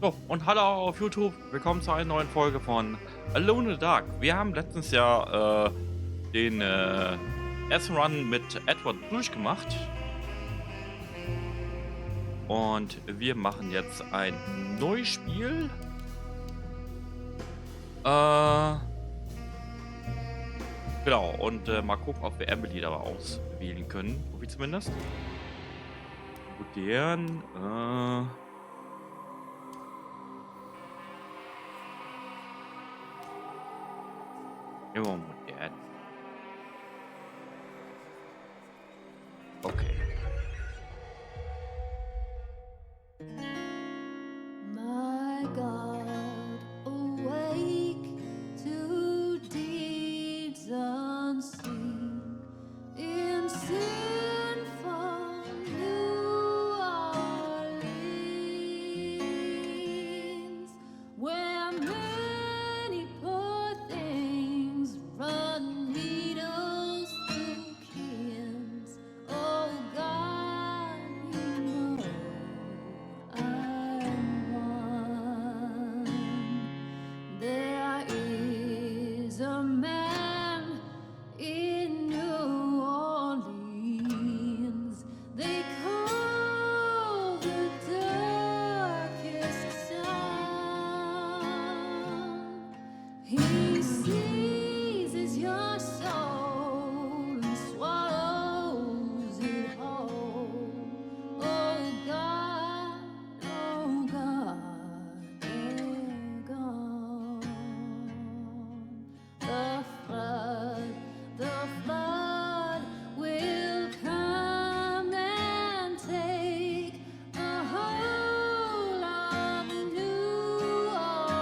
So, und hallo auf YouTube. Willkommen zu einer neuen Folge von Alone in the Dark. Wir haben letztens ja den ersten Run mit Edward durchgemacht. Und wir machen jetzt ein neues Spiel. Genau, und mal gucken, ob wir Emily da auswählen können. Wie zumindest. Modern. Immer modern. Okay. My God, awake to deeds unseen in sinful New Orleans, where many poor things run needles through pins. Oh God, you know I'm one. There is a man in New Orleans they call the darkest sound. He seizes your soul and swallows it whole. Oh God, they're gone. The flood will come and take the whole of New Orleans.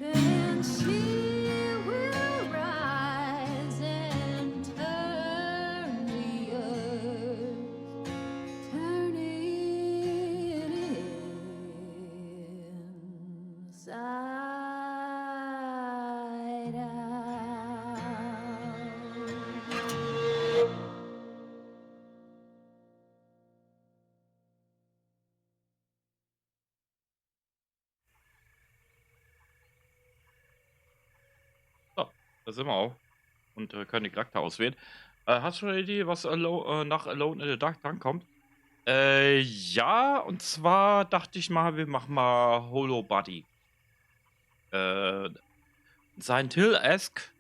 Then she will rise and turn the earth, turn it inside out. So, da sind wir auch. Und können die Charakter auswählen. Hast du eine Idee, was nach Alone in the Dark drankommt? Ja, und zwar dachte ich mal, wir machen mal Holo Buddy. Äh, Silent Hill-esque,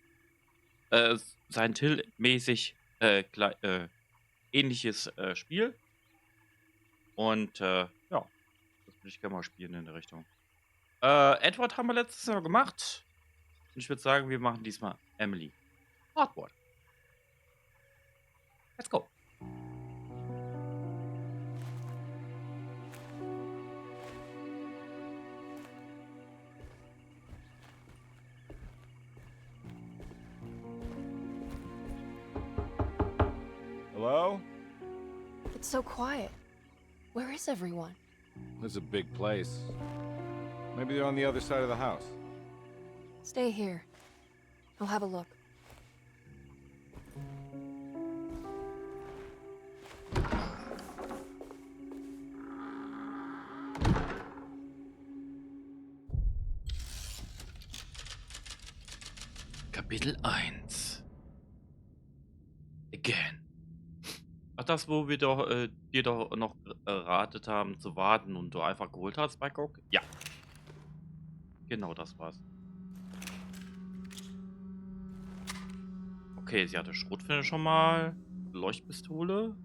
Silent Hill-mäßig, ähnliches Spiel. Und ja, das würde ich gerne mal spielen in der Richtung. Edward haben wir letztes Mal gemacht. Und ich würde sagen, wir machen diesmal Emily. Hardboard. Let's go. Hello? It's so quiet. Where is everyone? This is a big place. Maybe they're on the other side of the house. Stay here. I'll have a look. Kapitel 1. Again. Ach, das, wo wir doch dir doch noch erratet haben zu warten und du einfach geholt hast bei Cook? Ja. Genau, das war's. Okay, sie hatte Schrotflinte schon mal. Leuchtpistole.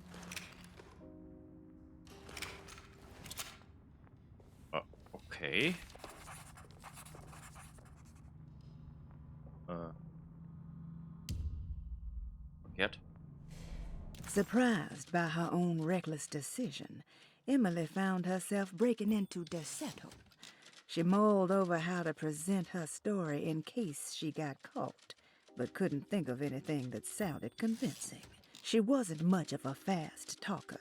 Okay. Verkehrt. Surprised by her own reckless decision, Emily found herself breaking into Desetto. She mulled over how to present her story in case she got caught, but couldn't think of anything that sounded convincing. She wasn't much of a fast talker.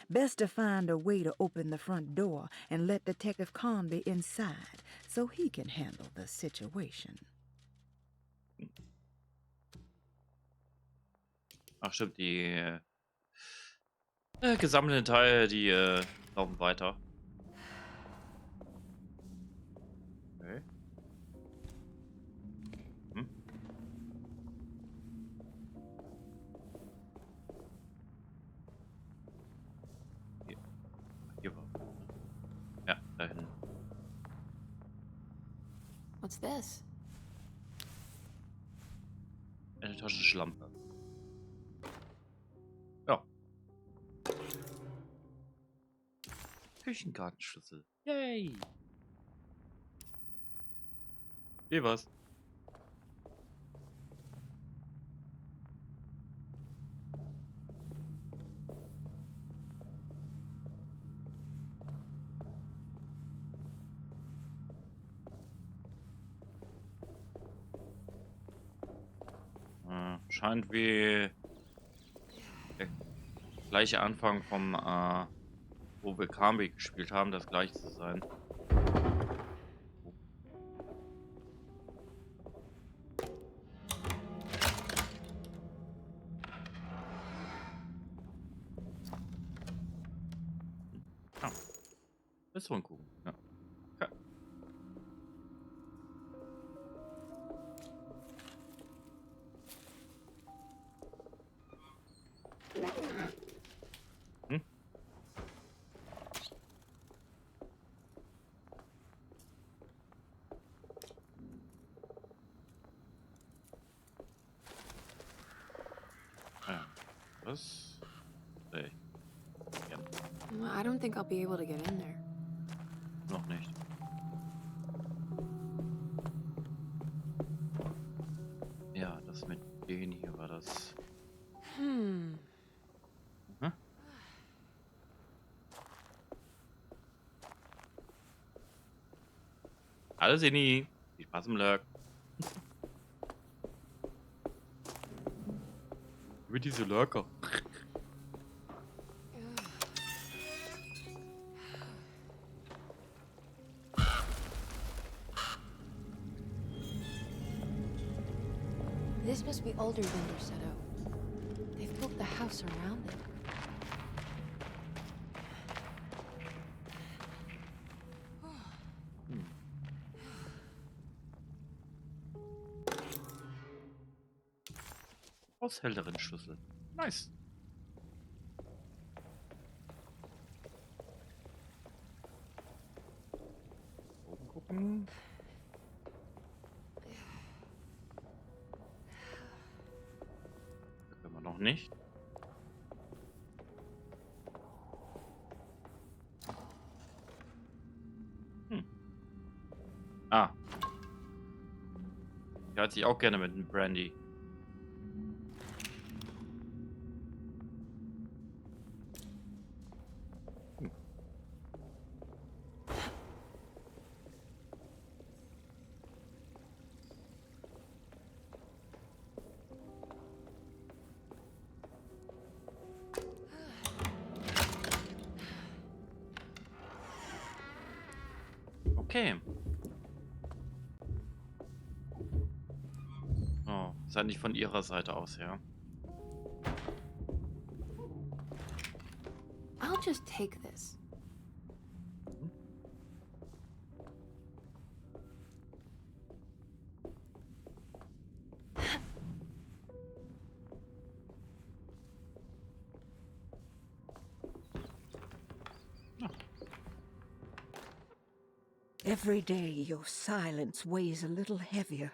Best to find a way to open the front door and let Detective Conby inside so he can handle the situation. Ach stimmt, die gesammelten Teile, die Laufen weiter. Okay. Hm? Hier, hier war. Ja, dahin. What's this? Eine Taschenlampe. Ja. Küchenkartenschlüssel. Yay! Wie was? Scheint wie der gleiche Anfang vom, wo wir Kambi gespielt haben, das gleiche zu sein. Oh, hm. Ah, ist so ein Kuchen. Ja. Okay. Hm? Ja. Das sehe ich gern. I don't think I'll be able to get in there. Noch nicht. Ja, das mit denen hier war das. Hmm. Mhm. Hallo Sini. Viel Spaß im Lurk. Über diese Lurker. This must be older than Dorsetto. They've built the house around it. Hm. Haushälterin Schlüssel. Nice. Oben gucken. Da können wir noch nicht. Hm. Ah, die hat sich auch gerne mit einem Brandy. Hm. Okay. Oh, ist nicht von ihrer Seite aus, ja. I'll just take this. Mhm. Ja. Every day your silence weighs a little heavier.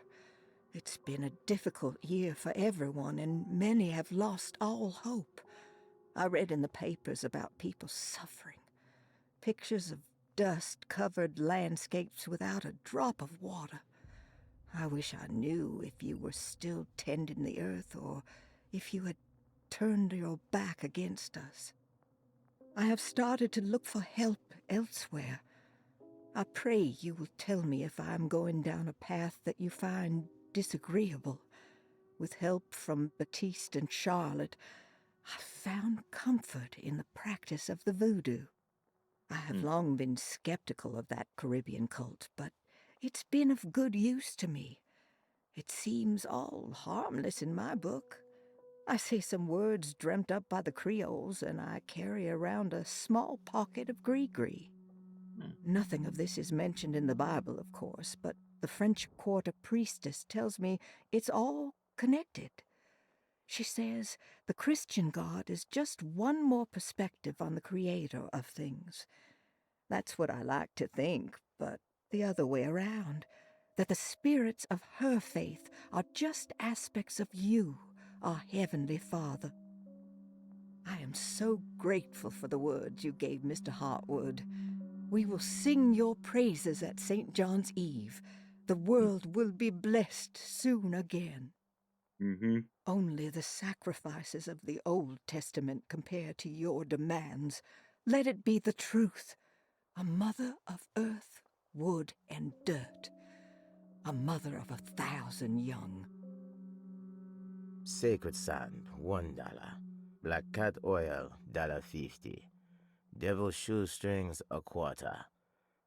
It's been a difficult year for everyone, and many have lost all hope. I read in the papers about people suffering. Pictures of dust-covered landscapes without a drop of water. I wish I knew if you were still tending the earth or if you had turned your back against us. I have started to look for help elsewhere. I pray you will tell me if I am going down a path that you find disagreeable. With help from Baptiste and Charlotte, I found comfort in the practice of the voodoo. I have Hm. long been skeptical of that Caribbean cult, but it's been of good use to me. It seems all harmless in my book. I say some words dreamt up by the Creoles, and I carry around a small pocket of gree-gree. Hm. Nothing of this is mentioned in the Bible, of course, but the French Quarter priestess tells me it's all connected. She says the Christian God is just one more perspective on the creator of things. That's what I like to think, but the other way around, that the spirits of her faith are just aspects of you, our Heavenly Father. I am so grateful for the words you gave Mr. Hartwood. We will sing your praises at St. John's Eve. The world will be blessed soon again. Mhm. Only the sacrifices of the Old Testament compare to your demands. Let it be the truth. A mother of earth, wood, and dirt. A mother of 1,000 young. Sacred sand, $1. Black cat oil, $1.50. Devil shoestrings, a quarter.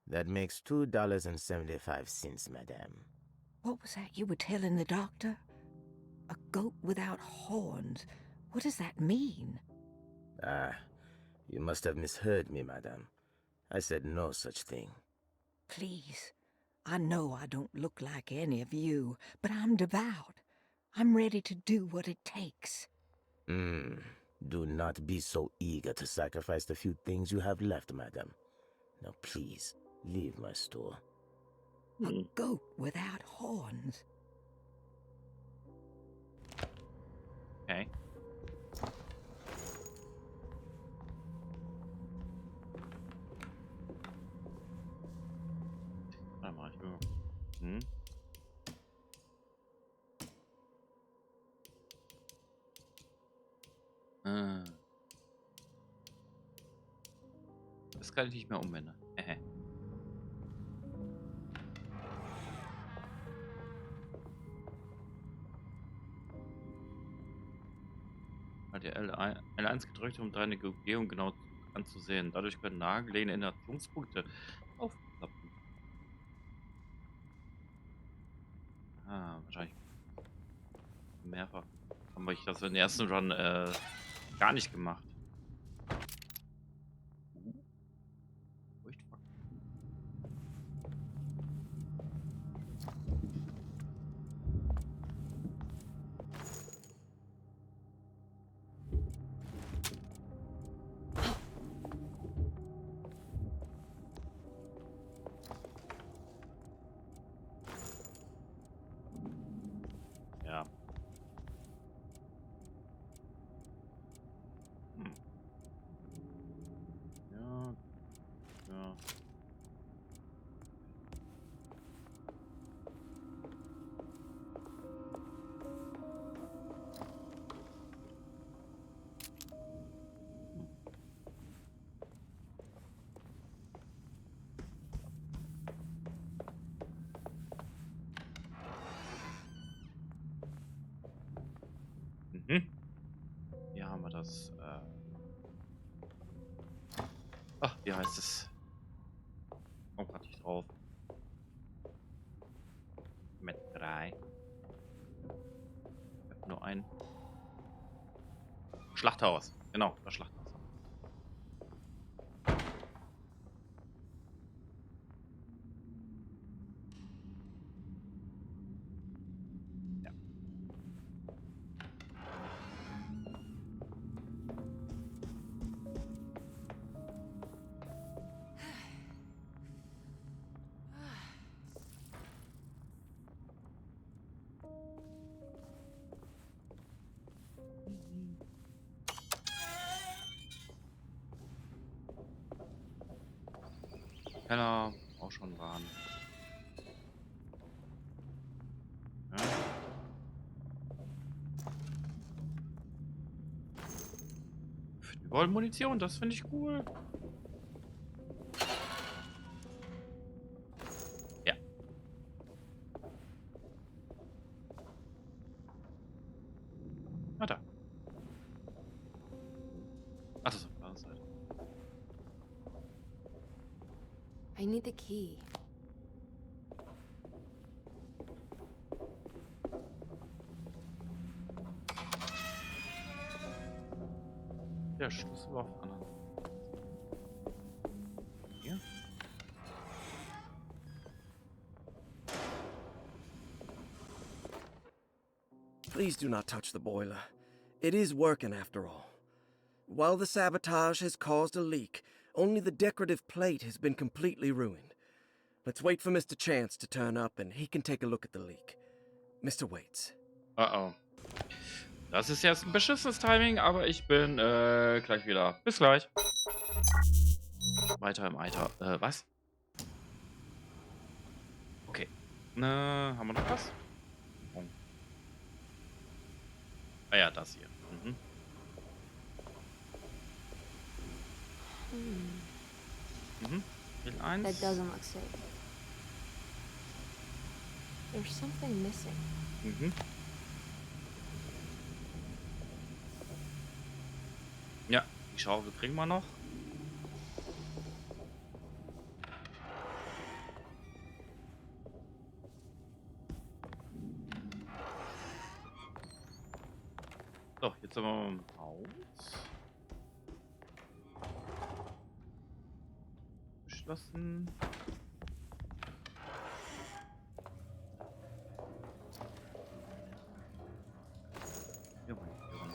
That makes $2.75, madame. What was that you were telling the doctor? A goat without horns. What does that mean? Ah, you must have misheard me, madame. I said no such thing. Please, I know I don't look like any of you, but I'm devout. I'm ready to do what it takes. Do not be so eager to sacrifice the few things you have left, madame. Now please, leave my store. A Hm. goat without horns. Okay. Warte mal, hm? Ah. Das kann ich nicht mehr umändern. Hat ihr L1 gedrückt, um deine Umgebung genau anzusehen. Dadurch können nahegelegene Erinnerungspunkte aufklappen. Ah, wahrscheinlich mehrfach. Habe ich das in der ersten Run gar nicht gemacht. Furchtbar. Ja. Hm. Ja, ja. Hm. Mhm. Hier haben wir das. Ach, wie heißt es? Komm grad nicht drauf. Mit 3. Ich habe nur ein Schlachthaus. Genau, das Schlachthaus. Ja. Keller auch schon waren. Ja. Die wollen Munition, das finde ich cool. Ja. Ah, da. Ach, das ist auf der anderen Seite. I need the key. aber auf der anderen Seite. Hier. Please do not touch the boiler. It is working after all. While the sabotage has caused a leak, only the decorative plate has been completely ruined. Let's wait for Mr. Chance to turn up and he can take a look at the leak. Mr. Waits. Oh. Das ist jetzt ein beschissenes Timing, aber ich bin gleich wieder. Bis gleich. Weiter im Eiter. Was? Okay. Haben wir noch was? Oh. Ah ja, das hier. Mhm. Mhm. Bild 1. That doesn't look safe. There's something missing. Mhm. Ja, die Schaufel kriegen wir noch. So, jetzt sind wir im Haus. Geschlossen. Hier rein, hier rein.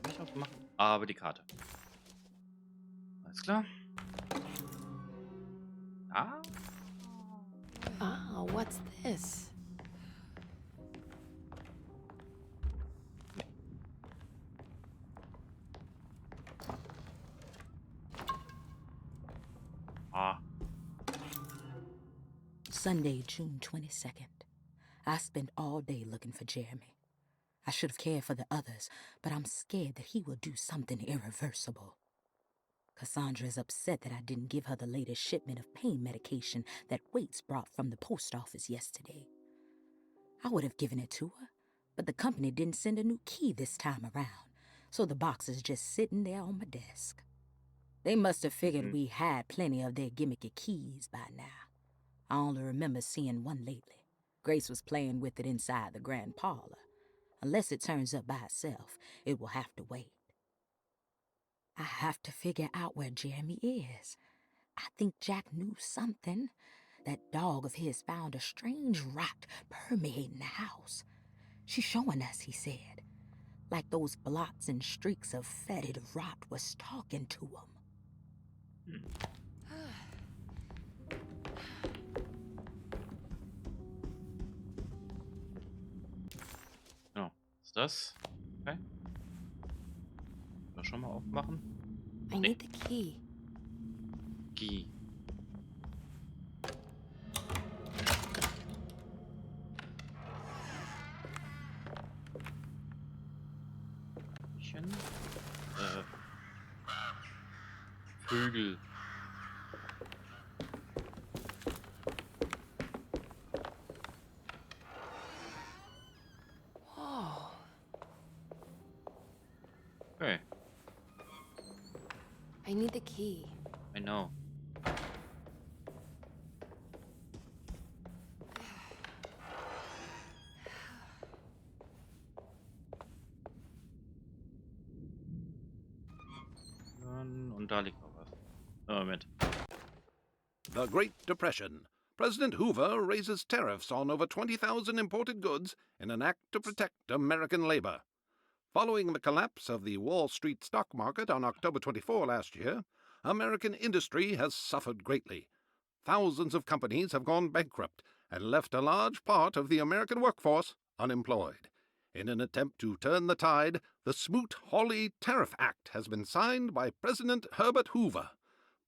Nicht aufmachen, aber die Karte. Alles klar. Ah. Oh, what's this? Ah. Sunday, June 22nd. I spent all day looking for Jeremy. I should have cared for the others, but I'm scared that he will do something irreversible. Cassandra is upset that I didn't give her the latest shipment of pain medication that Waits brought from the post office yesterday. I would have given it to her, but the company didn't send a new key this time around, so the box is just sitting there on my desk. They must have figured we had plenty of their gimmicky keys by now. I only remember seeing one lately. Grace was playing with it inside the grand parlor. Unless it turns up by itself, it will have to wait. I have to figure out where Jeremy is. I think Jack knew something. That dog of his found a strange rot permeating the house. She's showing us, he said. Like those blots and streaks of fetid rot was talking to him. Genau. Was ist das? Okay. Das schon mal aufmachen. I need the key. Key. Vögel. Whoa. Okay. I need the key. I know. Und da liegt noch was. Moment. The Great Depression. President Hoover raises tariffs on over 20,000 imported goods in an act to protect American labor. Following the collapse of the Wall Street stock market on October 24 last year, American industry has suffered greatly. Thousands of companies have gone bankrupt and left a large part of the American workforce unemployed. In an attempt to turn the tide, the Smoot-Hawley Tariff Act has been signed by President Herbert Hoover.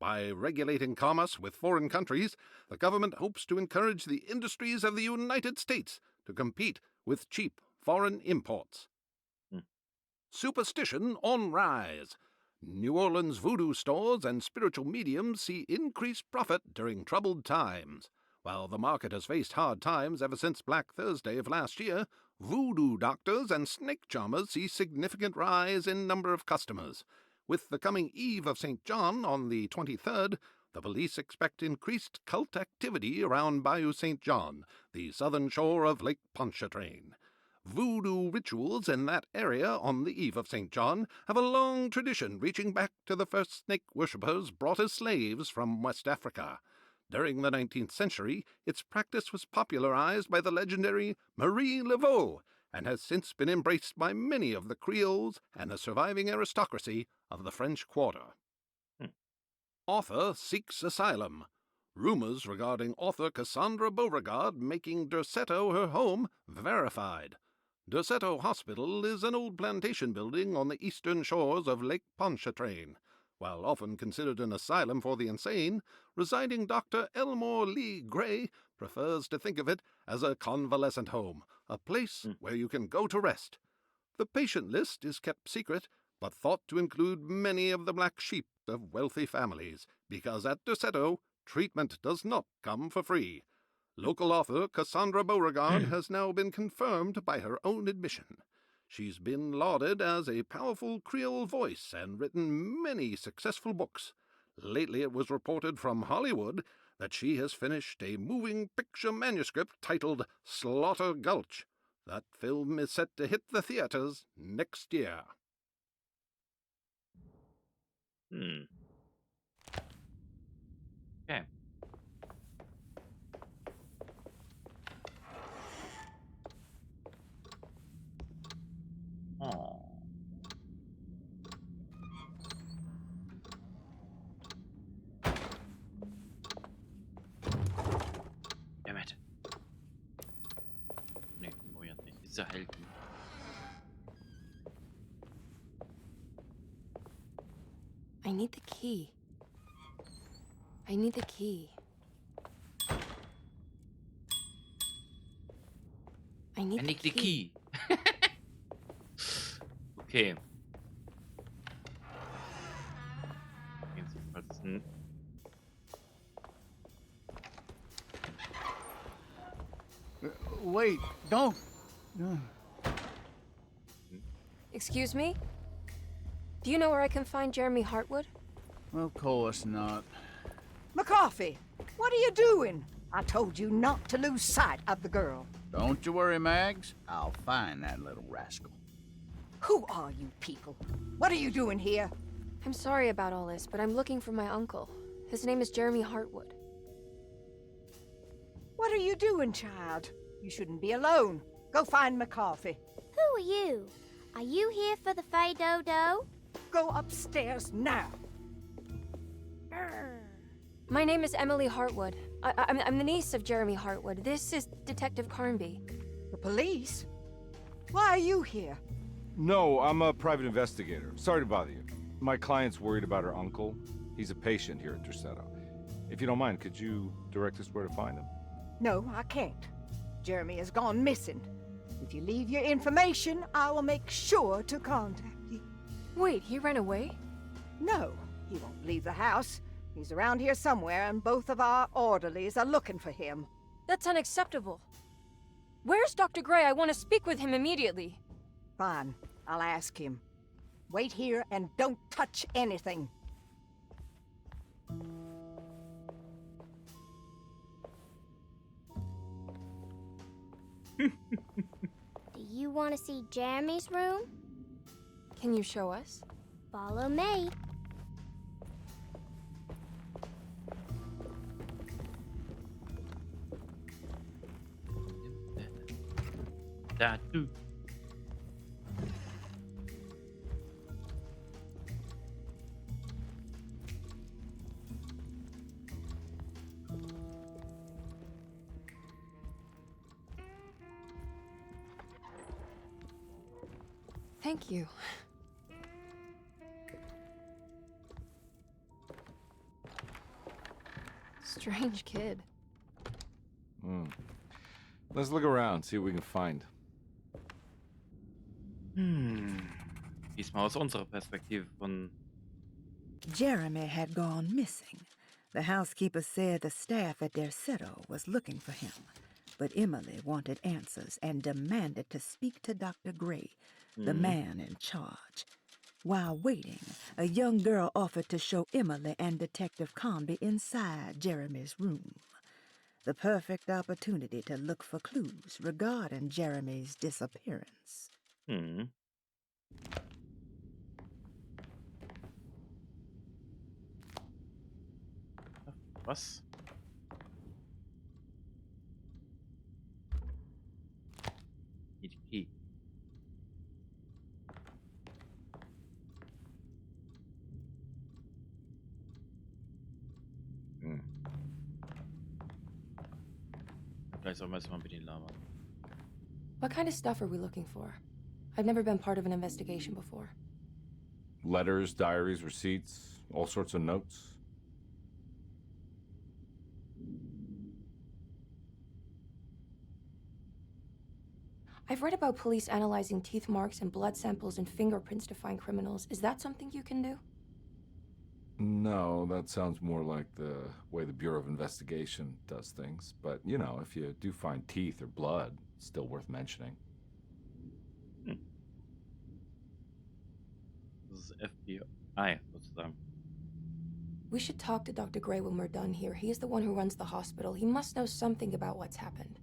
By regulating commerce with foreign countries, the government hopes to encourage the industries of the United States to compete with cheap foreign imports. Superstition on rise. New Orleans voodoo stores and spiritual mediums see increased profit during troubled times. While the market has faced hard times ever since Black Thursday of last year, voodoo doctors and snake charmers see significant rise in number of customers. With the coming Eve of St. John on the 23rd, the police expect increased cult activity around Bayou St. John, the southern shore of Lake Pontchartrain. Voodoo rituals in that area on the Eve of St. John have a long tradition reaching back to the first snake worshippers brought as slaves from West Africa. During the 19th century, its practice was popularized by the legendary Marie Laveau and has since been embraced by many of the Creoles and the surviving aristocracy of the French Quarter. Author seeks asylum. Rumors regarding author Cassandra Beauregard making Derceto her home verified. Derceto Hospital is an old plantation building on the eastern shores of Lake Pontchartrain. While often considered an asylum for the insane, residing Dr. Elmore Lee Gray prefers to think of it as a convalescent home, a place where you can go to rest. The patient list is kept secret, but thought to include many of the black sheep of wealthy families, because at Derceto, treatment does not come for free. Local author Cassandra Beauregard has now been confirmed by her own admission. She's been lauded as a powerful Creole voice and written many successful books. Lately it was reported from Hollywood that she has finished a moving picture manuscript titled Slaughter Gulch. That film is set to hit the theaters next year. Okay. Oh. Dammit. Nee, ignoriert nicht. Diese Helden. I need the key. I need the key. I need the key. Okay. Jedenfalls Wait, don't. Excuse me? Do you know where I can find Jeremy Hartwood? Of course not. McCarthy, what are you doing? I told you not to lose sight of the girl. Don't you worry, Mags. I'll find that little rascal. Who are you people? What are you doing here? I'm sorry about all this, but I'm looking for my uncle. His name is Jeremy Hartwood. What are you doing, child? You shouldn't be alone. Go find McCarthy. Who are you? Are you here for the Fay Dodo? Go upstairs now. My name is Emily Hartwood. I'm the niece of Jeremy Hartwood. This is Detective Carnby. The police? Why are you here? No, I'm a private investigator. Sorry to bother you. My client's worried about her uncle. He's a patient here at Derceto. If you don't mind, could you direct us where to find him? No, I can't. Jeremy has gone missing. If you leave your information, I will make sure to contact you. Wait, he ran away? No, he won't leave the house. He's around here somewhere, and both of our orderlies are looking for him. That's unacceptable. Where's Dr. Gray? I want to speak with him immediately. Fine, I'll ask him. Wait here and don't touch anything. Do you want to see Jeremy's room? Can you show us? Follow me. that too. Thank you. Strange kid. Let's look around, see what we can find. Diesmal aus unserer Perspektive von... Jeremy had gone missing. The housekeeper said the staff at Derceto was looking for him. But Emily wanted answers and demanded to speak to Dr. Gray, the Mhm. man in charge. While waiting, a young girl offered to show Emily and Detective Comby inside Jeremy's room. The perfect opportunity to look for clues regarding Jeremy's disappearance. Mhm. Was? Need a key. Hm. Vielleicht sollen wir jetzt mal mit denen labern. What kind of stuff are we looking for? I've never been part of an investigation before. Letters, diaries, receipts, all sorts of notes. I've read about police analyzing teeth marks and blood samples and fingerprints to find criminals. Is that something you can do? No, that sounds more like the way the Bureau of Investigation does things. But, you know, if you do find teeth or blood, it's still worth mentioning. Hm. Das ist FBI sozusagen. We should talk to Dr. Gray when we're done here. He is the one who runs the hospital. He must know something about what's happened.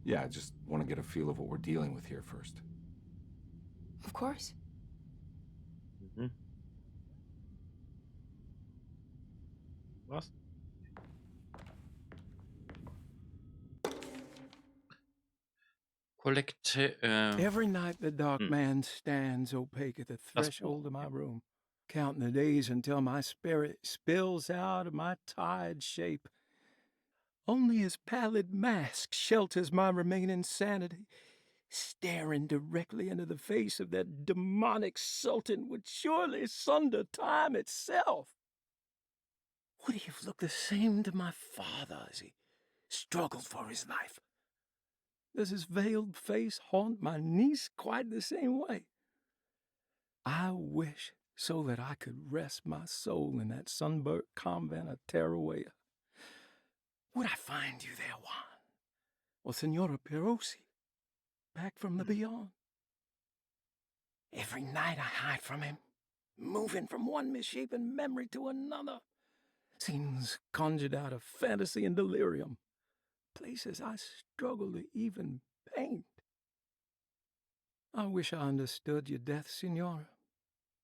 Yeah, I just want to get a feel of what we're dealing with here first. Of course. Mhm. Was? Every night the dark hm. man stands opaque at the Das threshold Buch. of my room, counting the days until my spirit spills out of my tired shape. Only his pallid mask shelters my remaining sanity. Staring directly into the face of that demonic sultan would surely sunder time itself. Would he have looked the same to my father as he struggled for his life? Does his veiled face haunt my niece quite the same way? I wish so that I could rest my soul in that sunburnt convent of Teruel. Would I find you there, Juan? Or Senora Perosi, back from the beyond? Every night I hide from him, moving from one misshapen memory to another. Scenes conjured out of fantasy and delirium. Places I struggle to even paint. I wish I understood your death, Senora.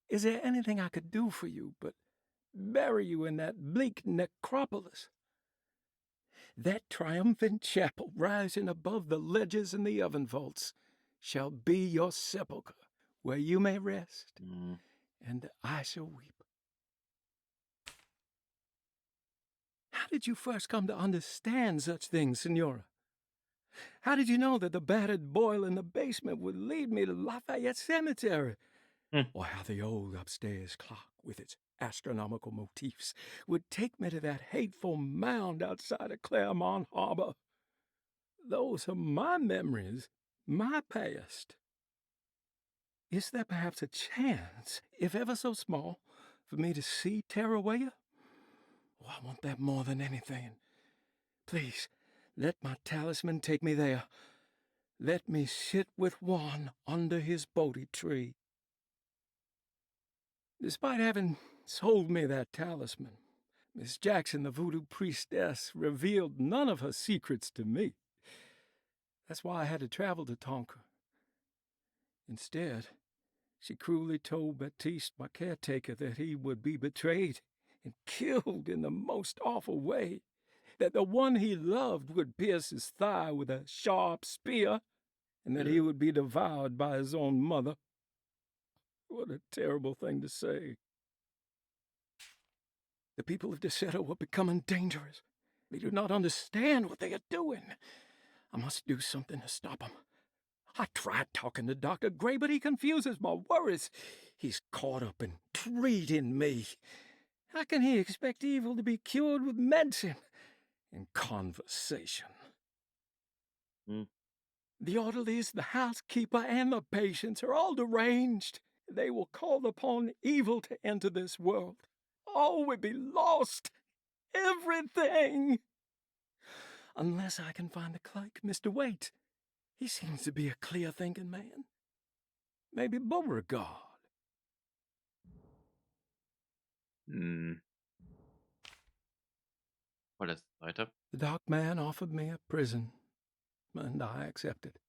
Is there anything I could do for you but bury you in that bleak necropolis? That triumphant chapel rising above the ledges and the oven vaults shall be your sepulchre, where you may rest, Mhm. and I shall weep. How did you first come to understand such things, Senora? How did you know that the battered boil in the basement would lead me to Lafayette Cemetery? Hm. Or how the old upstairs clock, with its astronomical motifs, would take me to that hateful mound outside of Claremont Harbor? Those are my memories, my past. Is there perhaps a chance, if ever so small, for me to see Teruel? Oh, I want that more than anything. Please, let my talisman take me there. Let me sit with Juan under his Bodhi tree. Despite having sold me that talisman, Miss Jackson, the voodoo priestess, revealed none of her secrets to me. That's why I had to travel to Tonka. Instead, she cruelly told Baptiste, my caretaker, that he would be betrayed and killed in the most awful way, that the one he loved would pierce his thigh with a sharp spear, and that he would be devoured by his own mother. What a terrible thing to say. The people of Deseto are becoming dangerous. They do not understand what they are doing. I must do something to stop them. I tried talking to Dr. Gray, but he confuses my worries. He's caught up in treating me. How can he expect evil to be cured with medicine and conversation? Hm. The orderlies, the housekeeper, and the patients are all deranged. They will call upon evil to enter this world. All will be lost. Everything. Unless I can find the clerk, Mr. Waite. He seems to be a clear-thinking man. Maybe Beauregard. Hm. Vorletzte Seite. The dark man offered me a prison, and I accepted.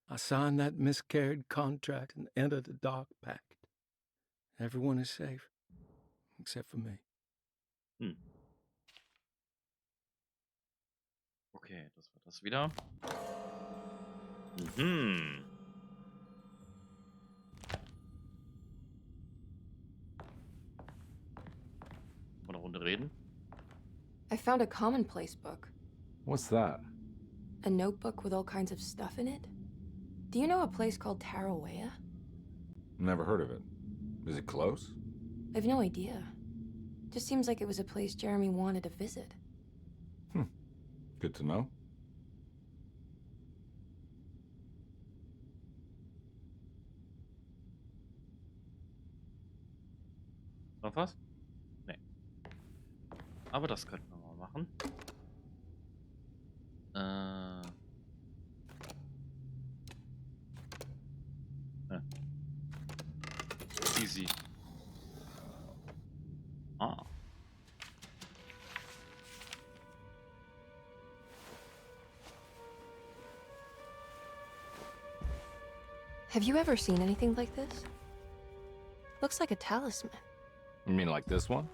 I signed that miscarried contract and entered a dark pact. Everyone is safe, except for me. Hm. Okay, das war das wieder. Mhm. Mal eine Runde reden. I found a commonplace book. What's that? A notebook with all kinds of stuff in it. Do you know a place called Tarawea? Never heard of it. Is it close? I've no idea. Just seems like it was a place Jeremy wanted to visit. Good to know. Noch was? Nee. Aber das könnten wir mal machen. Easy. Ah. Have you ever seen anything like this? Looks like a talisman. You mean like this one?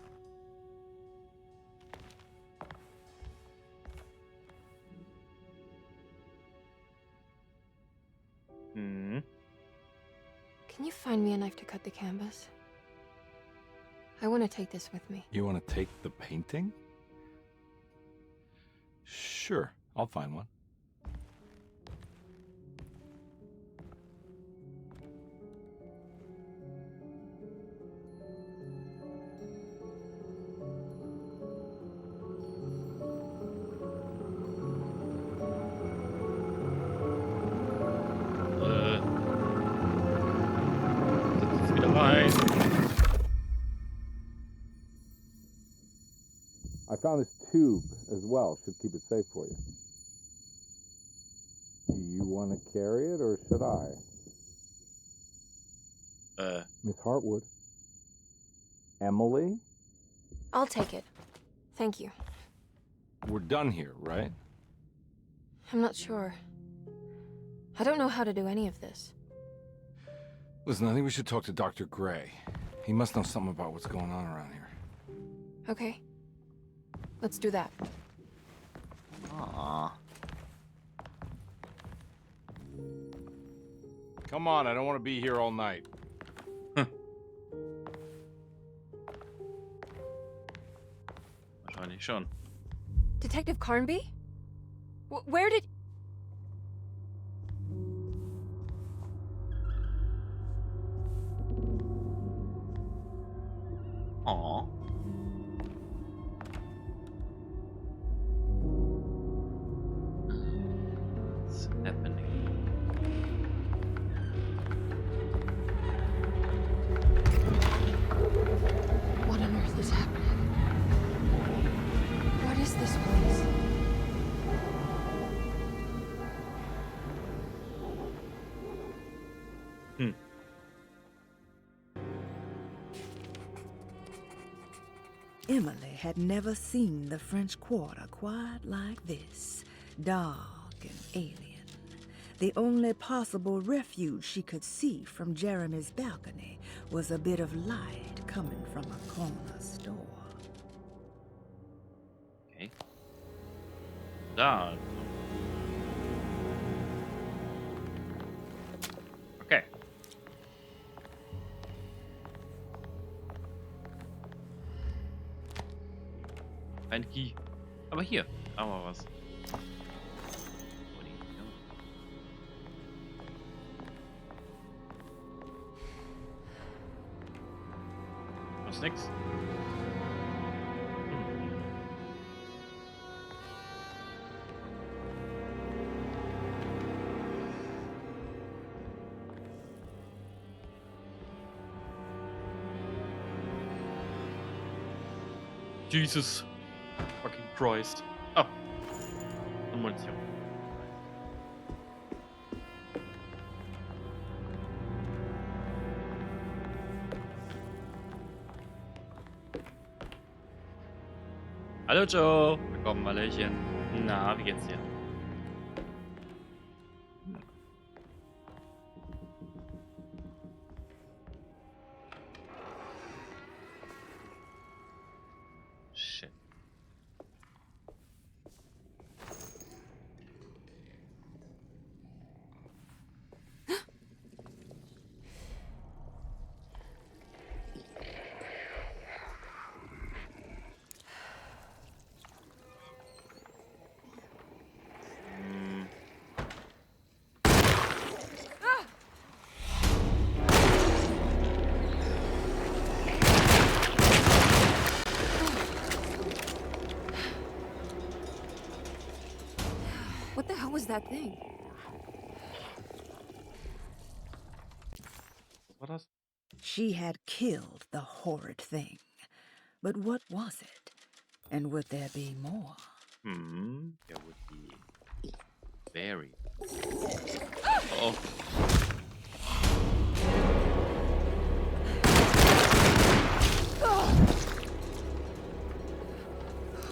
Mhm. Can you find me a knife to cut the canvas? I want to take this with me. You want to take the painting? Sure, I'll find one. Setz es wieder rein. I found this tube as well. Should keep it safe for you. Do you want to carry it or should I? Miss Hartwood. Emily? I'll take it. Thank you. We're done here, right? I'm not sure. I don't know how to do any of this. Listen, I think we should talk to Dr. Gray. He must know something about what's going on around here. Okay. Let's do that. Ah. Come on, I don't want to be here all night. Wahrscheinlich schon. Detective Carnby? Where did... Aw. What's happening? What on earth is happening? What is this place? Emily had never seen the French Quarter quite like this, dark and alien. The only possible refuge she could see from Jeremy's balcony was a bit of light coming from a corner store. Okay. Da. Okay. Ein Key. Aber hier haben wir was. Was nix? Jesus fucking Christ. Oh, Munition. Hallo Joe. Willkommen, Hallöchen. Na, wie geht's dir? Shit. What the hell was that thing? Was war das? She had killed the horrid thing. But what was it? And would there be more? There would be very. Oh.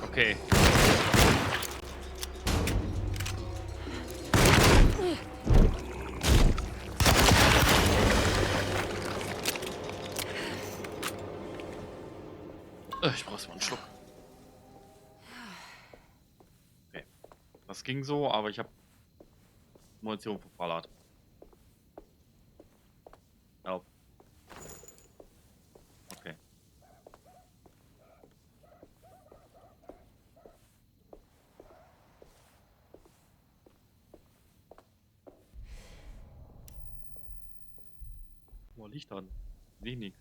Okay. Ich brauch mal einen Schluck. Okay. Das ging so, aber ich habe Munition verballert. Help. Okay. Wo liegt dann? Seh nix.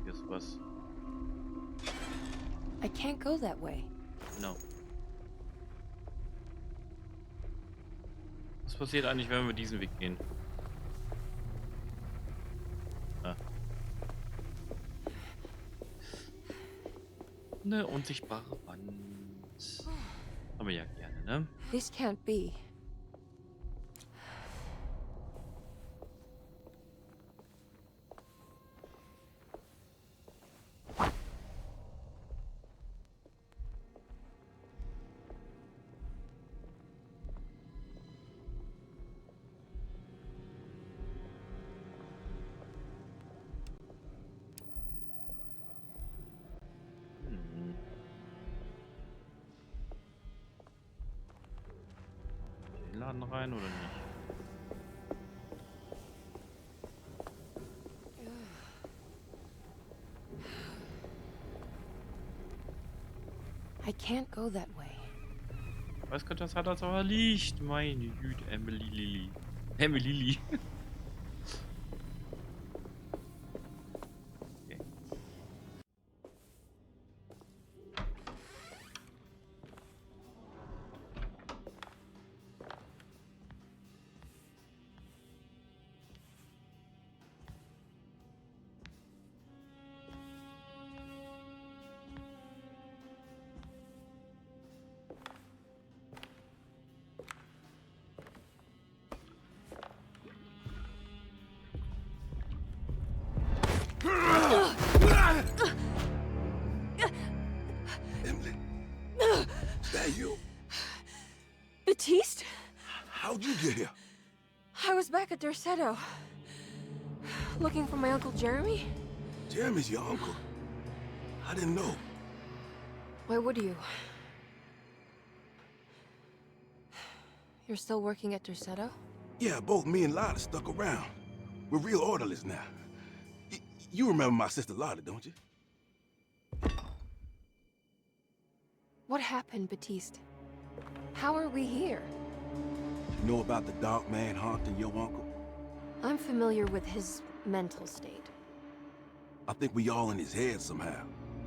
Hier ist was. I can't go that way. No. Was passiert eigentlich, wenn wir diesen Weg gehen? Ah. Eine unsichtbare Wand. Haben wir ja gerne, ne? This can't be. Den Laden rein oder nicht? I can't go that way. Weiß Gott, das hat das aber Licht. Meine Güte, Emily Lily. Emily Lily. Okay. Emily, is that you? Batiste? How'd you get here? I was back at Derceto. Looking for my Uncle Jeremy? Jeremy's your uncle. I didn't know. Why would you? You're still working at Derceto? Yeah, both me and Lotta stuck around. We're real orderlies now. You remember my sister Lotta, don't you? What happened, Batiste? How are we here? You know about the dark man haunting your uncle? I'm familiar with his mental state. I think we all in his head somehow.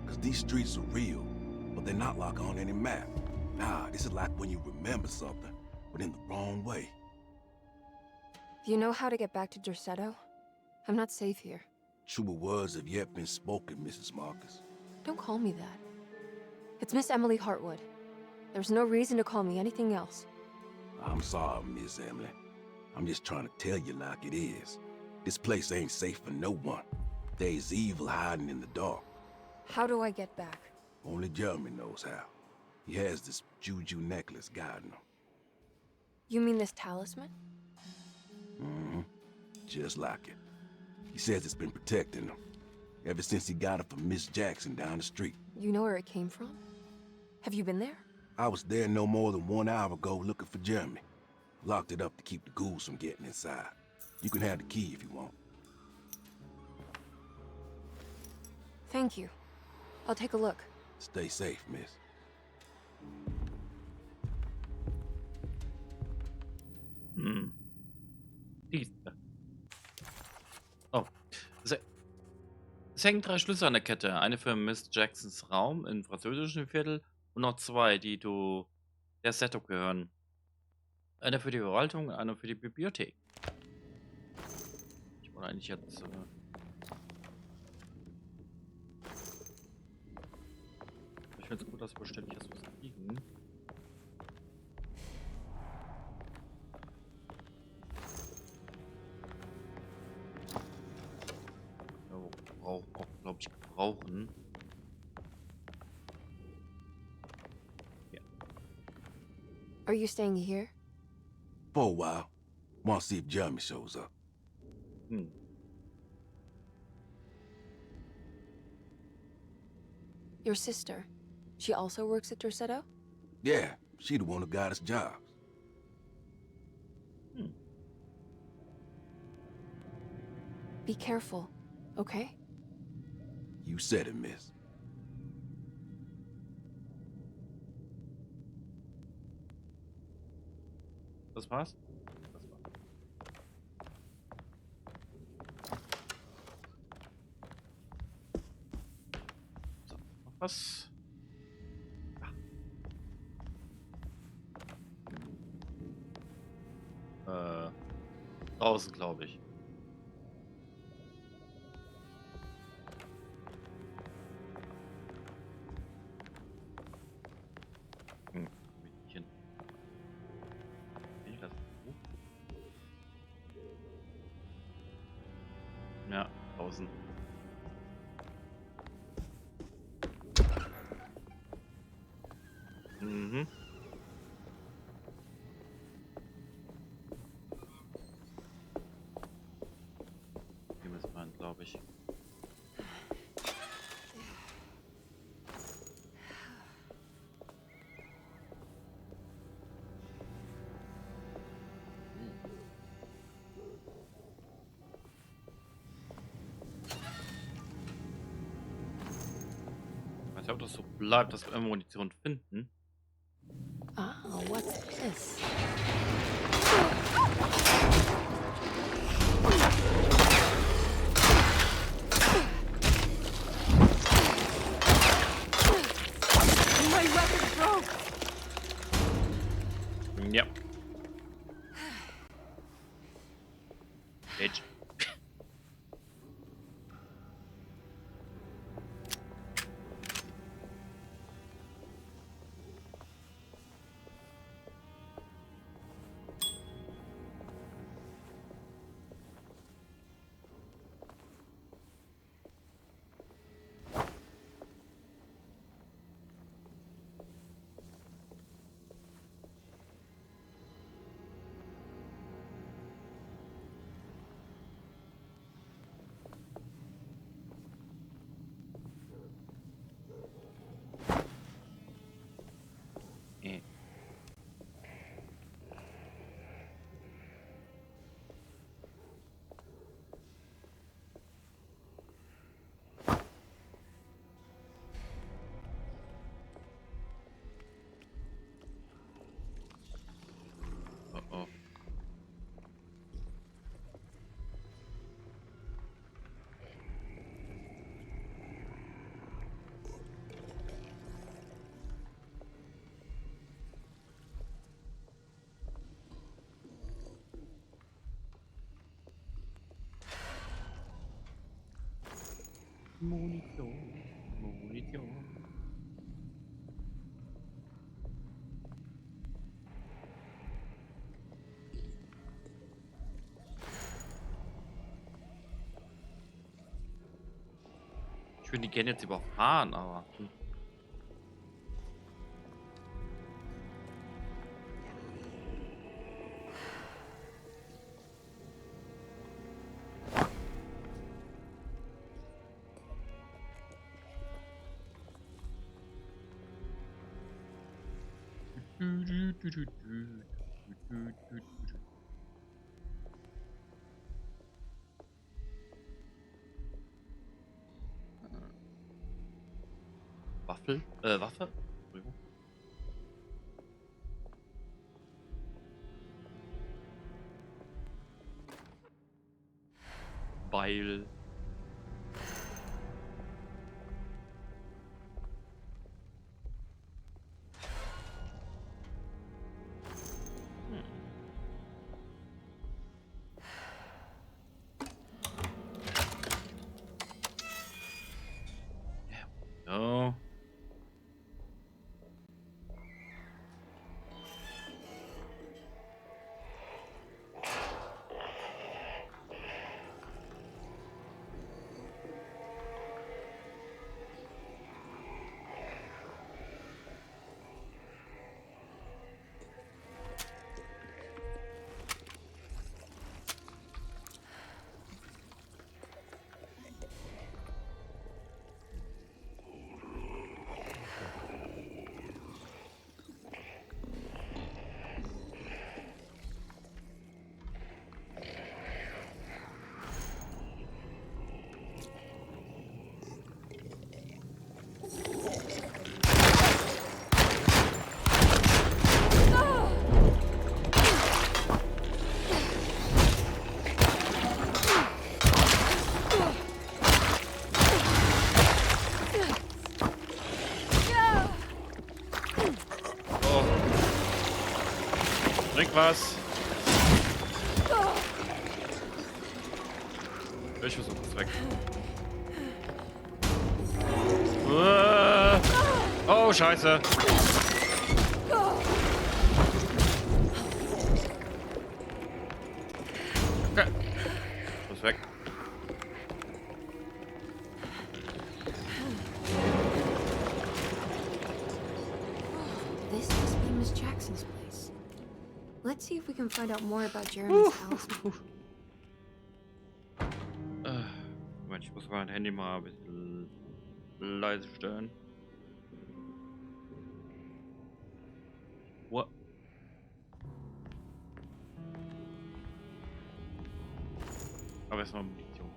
Cause these streets are real. A but they're not like on any map. Nah, this is like when you remember something, but in the wrong way. Do you know how to get back to Derceto? I'm not safe here. Truer words have yet been spoken, Mrs. Marcus. Don't call me that. It's Miss Emily Hartwood. There's no reason to call me anything else. I'm sorry, Miss Emily. I'm just trying to tell you like it is. This place ain't safe for no one. There's evil hiding in the dark. How do I get back? Only Jeremy knows how. He has this juju necklace guiding him. You mean this talisman? Mm-hmm. Just like it. He says it's been protecting him ever since he got it from Miss Jackson down the street. You know where it came from? Have you been there? I was there no more than 1 hour ago looking for Jeremy. Locked it up to keep the ghouls from getting inside. You can have the key if you want. Thank you. I'll take a look. Stay safe, miss. Diese. Oh. Es hängen 3 Schlüssel an der Kette. Eine für Miss Jacksons Raum im französischen Viertel und noch 2, die der Setup gehören. Einer für die Verwaltung und einer für die Bibliothek. Ich wollte eigentlich jetzt... Ich finde es gut, dass wir ständig erst was kriegen. Ja, auch, glaube ich, brauchen. Ja. Are you staying here? For a while. Want to see if Jeremy shows up. Your sister. She also works at Derceto? Yeah, she the one who got us jobs. Be careful, okay? You said it, miss. Das war's? Das war's. So, noch was? Ja. Draußen, glaube ich. Mädchen. Bin ich das hoch? Ja, draußen. Mhm. Hier müssen wir hin, glaube ich. Ich weiß nicht, ob das so bleibt, dass wir immer Munition finden. Ah, what's this? My weapon broke! Ja. Bitch. Munition. Munition. Ich würde die gerne jetzt überfahren, aber. Waffe? Entschuldigung. Beil. Ja. Trink was. Ich versuche es weg. Oh, Scheiße. Okay. Ist weg. This must be Miss Jackson's place. Let's see if we can find out more about Jeremy's talisman. Moment, ich muss mein Handy mal ein bisschen leise stellen. What? Aber erstmal Munition.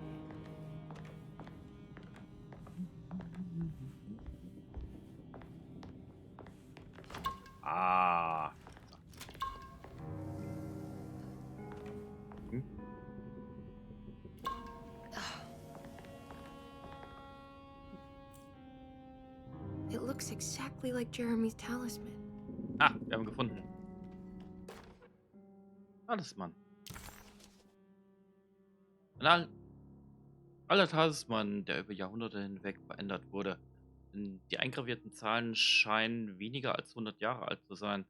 Ah. Hm? It looks exactly like Jeremy's talisman. Ah, wir haben gefunden. Talisman. Aller Talisman, der über Jahrhunderte hinweg verändert wurde. Denn die eingravierten Zahlen scheinen weniger als 100 Jahre alt zu sein.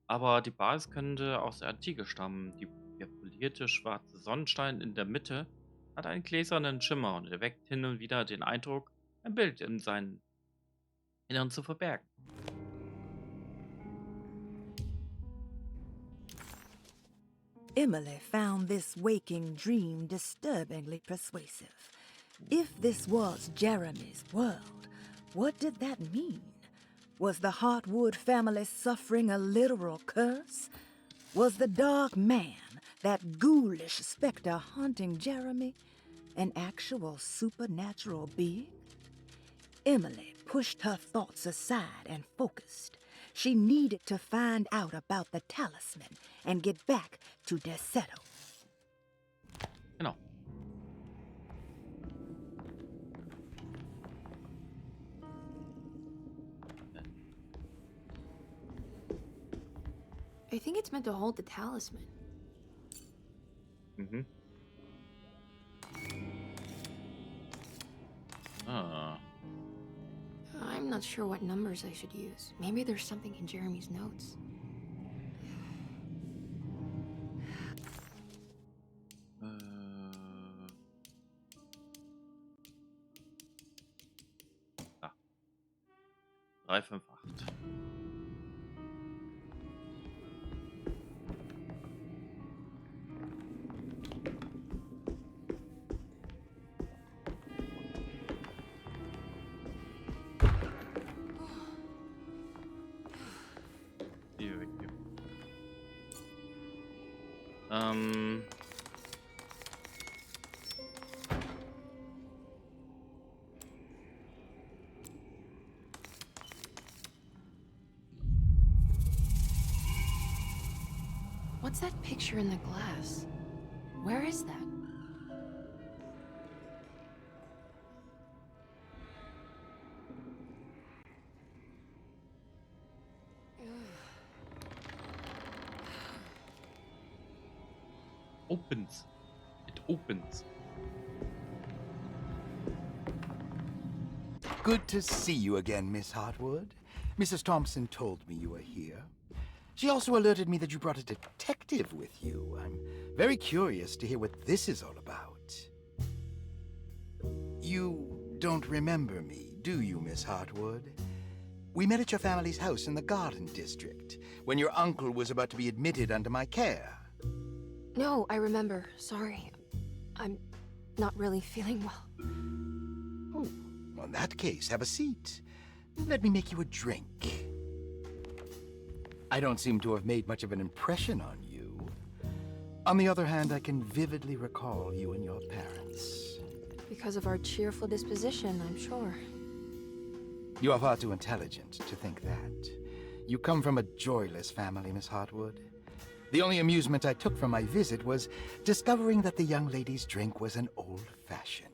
Aber die Basis könnte aus der Antike stammen. Der polierte schwarze Sonnenstein in der Mitte hat einen gläsernen Schimmer und erweckt hin und wieder den Eindruck, ein Bild in seinem Innern zu verbergen. Emily found this waking dream disturbingly persuasive. If this was Jeremy's world, what did that mean? Was the Hartwood family suffering a literal curse? Was the dark man, that ghoulish specter haunting Jeremy, an actual supernatural being? Emily pushed her thoughts aside and focused. She needed to find out about the talisman and get back to Desetto. Genau. I think it's meant to hold the talisman. Mhm. Ah. I'm not sure what numbers I should use. Maybe there's something in Jeremy's notes. Ah. 358. Hier weggeben. What's that picture in the glass? Where is that? Opens. It opens. Good to see you again, Miss Hartwood. Mrs. Thompson told me you were here. She also alerted me that you brought a detective with you. I'm very curious to hear what this is all about. You don't remember me, do you, Miss Hartwood? We met at your family's house in the Garden District, when your uncle was about to be admitted under my care. No, I remember. Sorry. I'm not really feeling well. Oh, well, in that case, have a seat. Let me make you a drink. I don't seem to have made much of an impression on you. On the other hand, I can vividly recall you and your parents. Because of our cheerful disposition, I'm sure. You are far too intelligent to think that. You come from a joyless family, Miss Hartwood. The only amusement I took from my visit was discovering that the young lady's drink was an old-fashioned.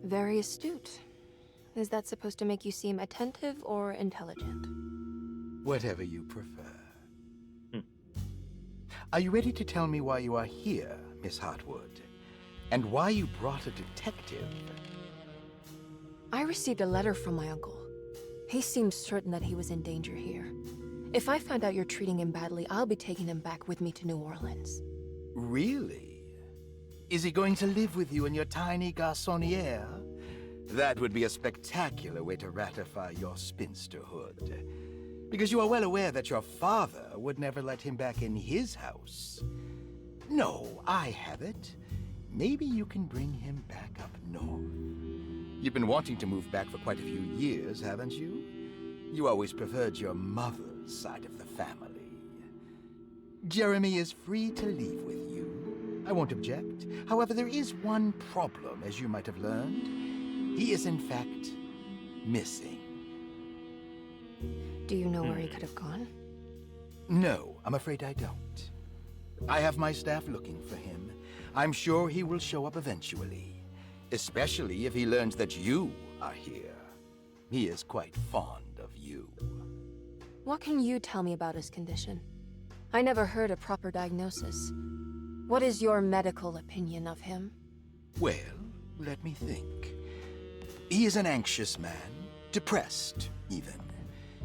Very astute. Is that supposed to make you seem attentive or intelligent? Whatever you prefer. Are you ready to tell me why you are here, Miss Hartwood? And why you brought a detective? I received a letter from my uncle. He seems certain that he was in danger here. If I find out you're treating him badly, I'll be taking him back with me to New Orleans. Really? Is he going to live with you in your tiny garçonniere? That would be a spectacular way to ratify your spinsterhood. Because you are well aware that your father would never let him back in his house. No, I have it. Maybe you can bring him back up north. You've been wanting to move back for quite a few years, haven't you? You always preferred your mother's side of the family. Jeremy is free to leave with you. I won't object. However, there is one problem, as you might have learned. He is, in fact, missing. Do you know where he could have gone? No, I'm afraid I don't. I have my staff looking for him. I'm sure he will show up eventually, especially if he learns that you are here. He is quite fond of you. What can you tell me about his condition? I never heard a proper diagnosis. What is your medical opinion of him? Well, let me think. He is an anxious man, depressed, even.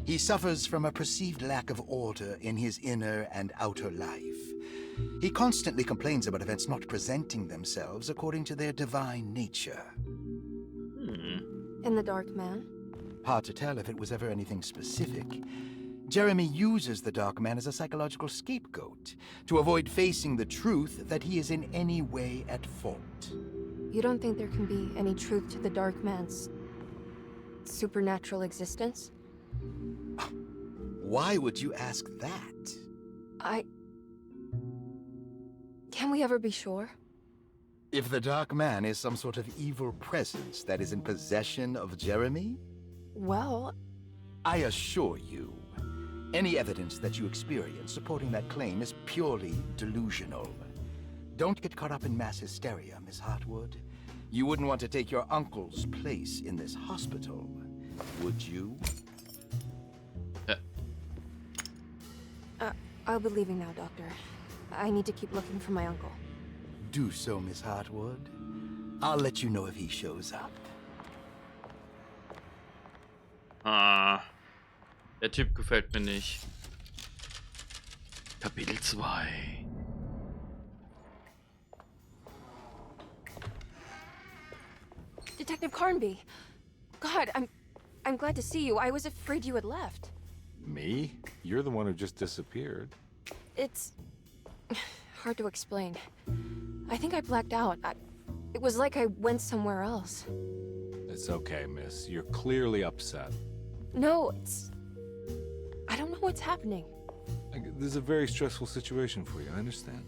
He suffers from a perceived lack of order in his inner and outer life. He constantly complains about events not presenting themselves according to their divine nature. In the Dark Man? Hard to tell if it was ever anything specific. Jeremy uses the Dark Man as a psychological scapegoat to avoid facing the truth that he is in any way at fault. You don't think there can be any truth to the Dark Man's supernatural existence? Why would you ask that? Can we ever be sure? If the Dark Man is some sort of evil presence that is in possession of Jeremy? Well, I assure you, any evidence that you experience supporting that claim is purely delusional. Don't get caught up in mass hysteria, Miss Hartwood. You wouldn't want to take your uncle's place in this hospital, would you? I'll be leaving now, Doctor. I need to keep looking for my uncle. Do so, Miss Hartwood. I'll let you know if he shows up. Ah, der Typ gefällt mir nicht. Kapitel 2. Detective Carnby. God, I'm glad to see you. I was afraid you had left. Me? You're the one who just disappeared. It's hard to explain. I think I blacked out. It was like I went somewhere else. It's okay, miss. You're clearly upset. No, I don't know what's happening. This is a very stressful situation for you, I understand.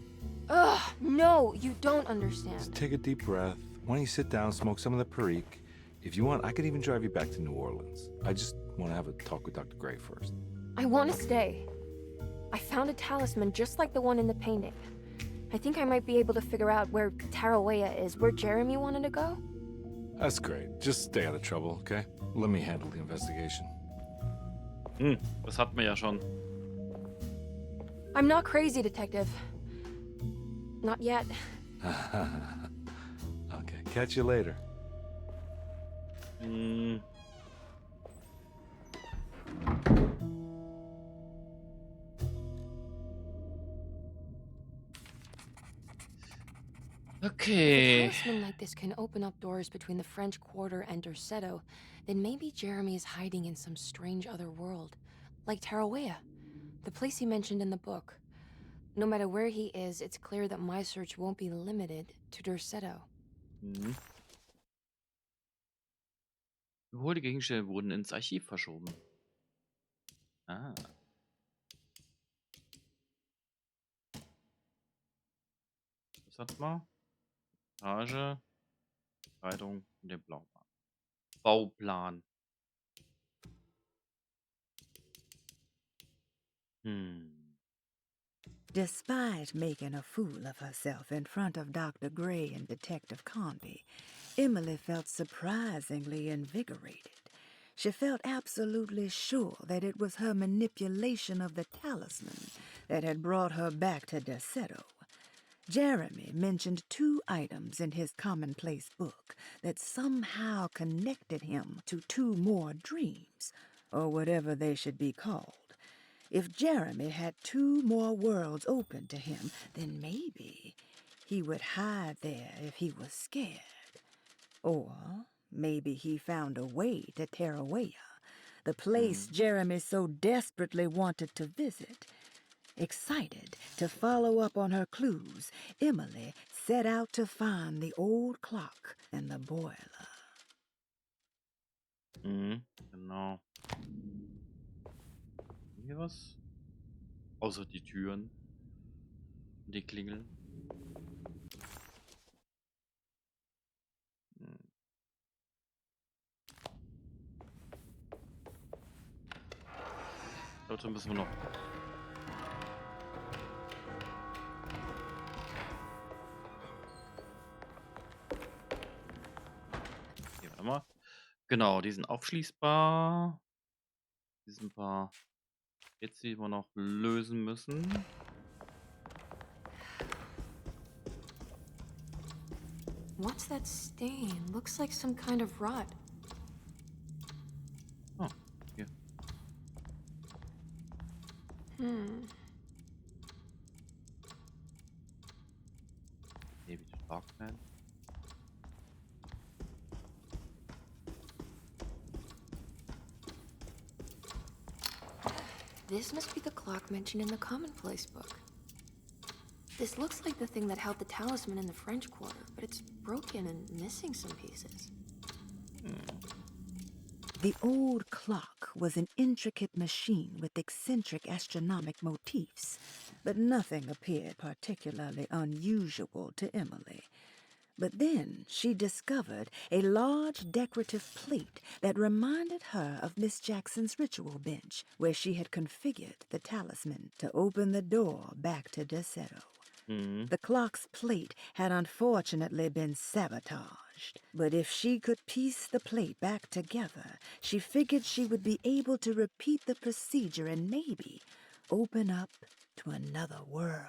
Ugh, no, you don't understand. Just take a deep breath. Why don't you sit down, smoke some of the Perique? If you want, I could even drive you back to New Orleans. I just want to have a talk with Dr. Gray first. I want to stay. I found a talisman just like the one in the painting. I think I might be able to figure out where Tarawea is, where Jeremy wanted to go. That's great. Just stay out of trouble, okay? Let me handle the investigation. Das hatten wir ja schon. I'm not crazy, Detective. Not yet. Okay, catch you later. Okay. If a talisman like this can open up doors between the French Quarter and Derceto, then maybe Jeremy is hiding in some strange other world, like Tarawea, the place he mentioned in the book. No matter where he is, it's clear that my search won't be limited to Derceto. Überholte Gegenstände wurden ins Archiv verschoben. Ah. Das hat man. Montage, Kleidung und den Blauplan. Bauplan. Despite making a fool of herself in front of Dr. Gray and Detective Conby, Emily felt surprisingly invigorated. She felt absolutely sure that it was her manipulation of the talisman that had brought her back to Derceto. Jeremy mentioned 2 items in his commonplace book that somehow connected him to 2 more dreams, or whatever they should be called. If Jeremy had 2 more worlds open to him, then maybe he would hide there if he was scared. Or maybe he found a way to Tarawea, the place Jeremy so desperately wanted to visit. Excited to follow up on her clues, Emily set out to find the old clock and the boiler. Genau. Hier was? Außer die Türen. Die Klingeln. Dazu müssen wir noch. Hier, warte mal. Genau, die sind aufschließbar. Die sind ein paar jetzt, die wir noch lösen müssen. What's that stain? Looks like some kind of rot. Oh, hier. Maybe the Darkman. This must be the clock mentioned in the commonplace book. This looks like the thing that held the talisman in the French Quarter, but it's broken and missing some pieces. The old clock was an intricate machine with eccentric astronomic motifs, but nothing appeared particularly unusual to Emily. But then she discovered a large decorative plate that reminded her of Miss Jackson's ritual bench, where she had configured the talisman to open the door back to Derceto. The clock's plate had unfortunately been sabotaged, but if she could piece the plate back together, she figured she would be able to repeat the procedure and maybe open up to another world.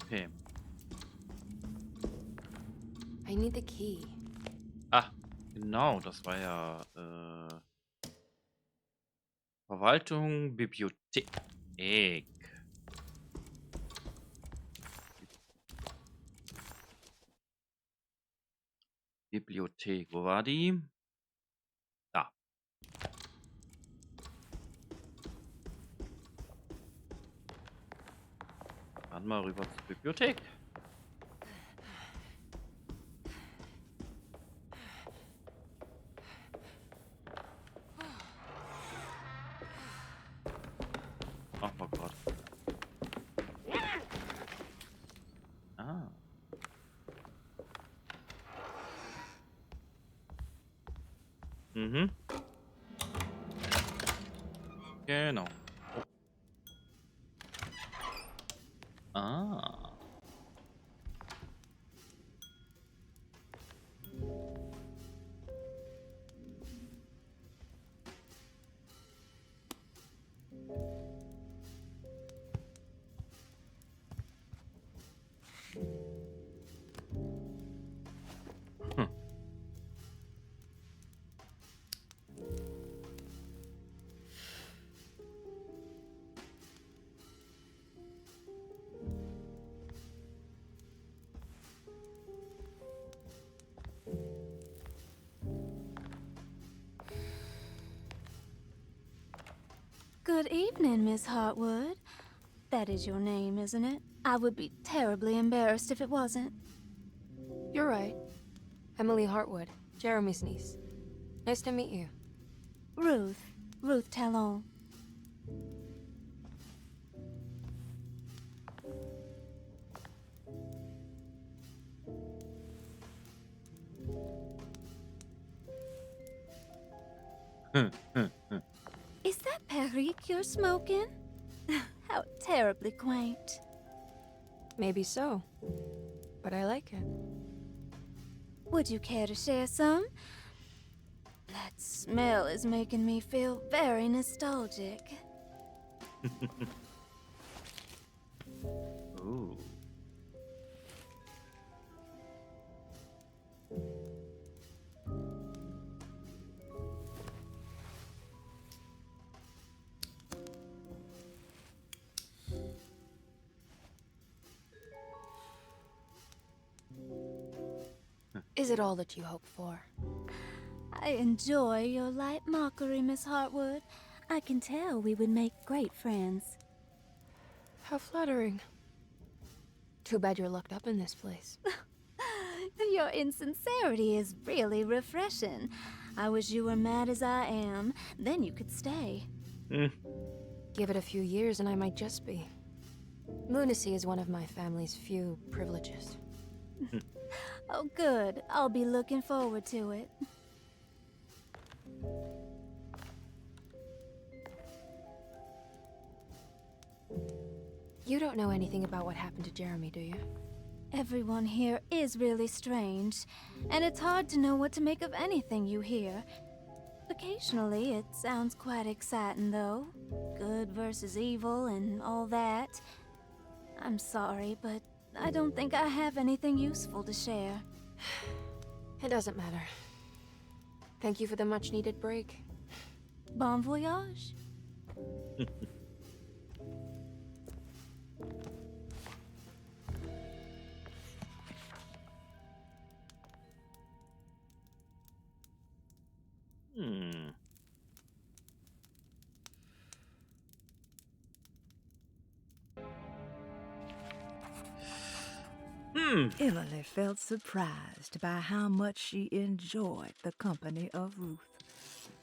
Okay. I need the key. Ah, genau, das war ja Verwaltung, Bibliothek. Bibliothek, wo war die? Da. Dann mal rüber zur Bibliothek. Ach mal Gott. Ah. Mhm. Genau. Oh. Ah. Hm. Good evening, Miss Hartwood. That is your name, isn't it? I would be terribly embarrassed if it wasn't. You're right. Emily Hartwood, Jeremy's niece. Nice to meet you. Ruth. Ruth Talon. Is that Perique you're smoking? How terribly quaint. Maybe so, but I like it. Would you care to share some? That smell is making me feel very nostalgic. Ooh. Is it all that you hope for? I enjoy your light mockery, Miss Hartwood. I can tell we would make great friends. How flattering. Too bad you're locked up in this place. Your insincerity is really refreshing. I wish you were mad as I am. Then you could stay. Give it a few years and I might just be. Lunacy is one of my family's few privileges. Oh, good. I'll be looking forward to it. You don't know anything about what happened to Jeremy, do you? Everyone here is really strange, and it's hard to know what to make of anything you hear. Occasionally, it sounds quite exciting, though. Good versus evil and all that. I'm sorry, but I don't think I have anything useful to share. It doesn't matter. Thank you for the much-needed break. Bon voyage. Emily felt surprised by how much she enjoyed the company of Ruth.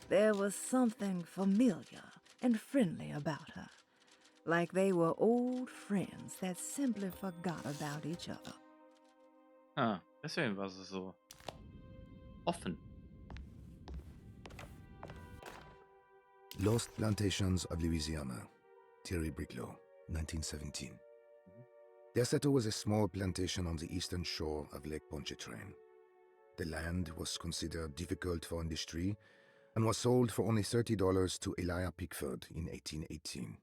There was something familiar and friendly about her, like they were old friends that simply forgot about each other. Ah, deswegen war sie so offen. Lost Plantations of Louisiana, Thierry Briclot, 1917. Deseto was a small plantation on the eastern shore of Lake Pontchartrain. The land was considered difficult for industry and was sold for only $30 to Elijah Pickford in 1818.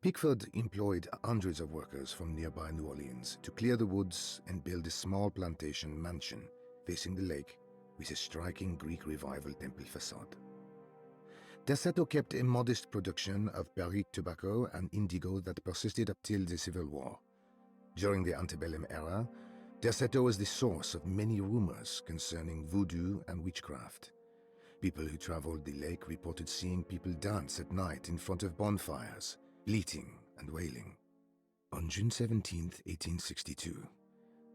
Pickford employed hundreds of workers from nearby New Orleans to clear the woods and build a small plantation mansion facing the lake with a striking Greek Revival temple facade. Deseto kept a modest production of Barrique tobacco and indigo that persisted up till the Civil War. During the antebellum era, Deseto was the source of many rumors concerning voodoo and witchcraft. People who traveled the lake reported seeing people dance at night in front of bonfires, bleating and wailing. On June 17, 1862,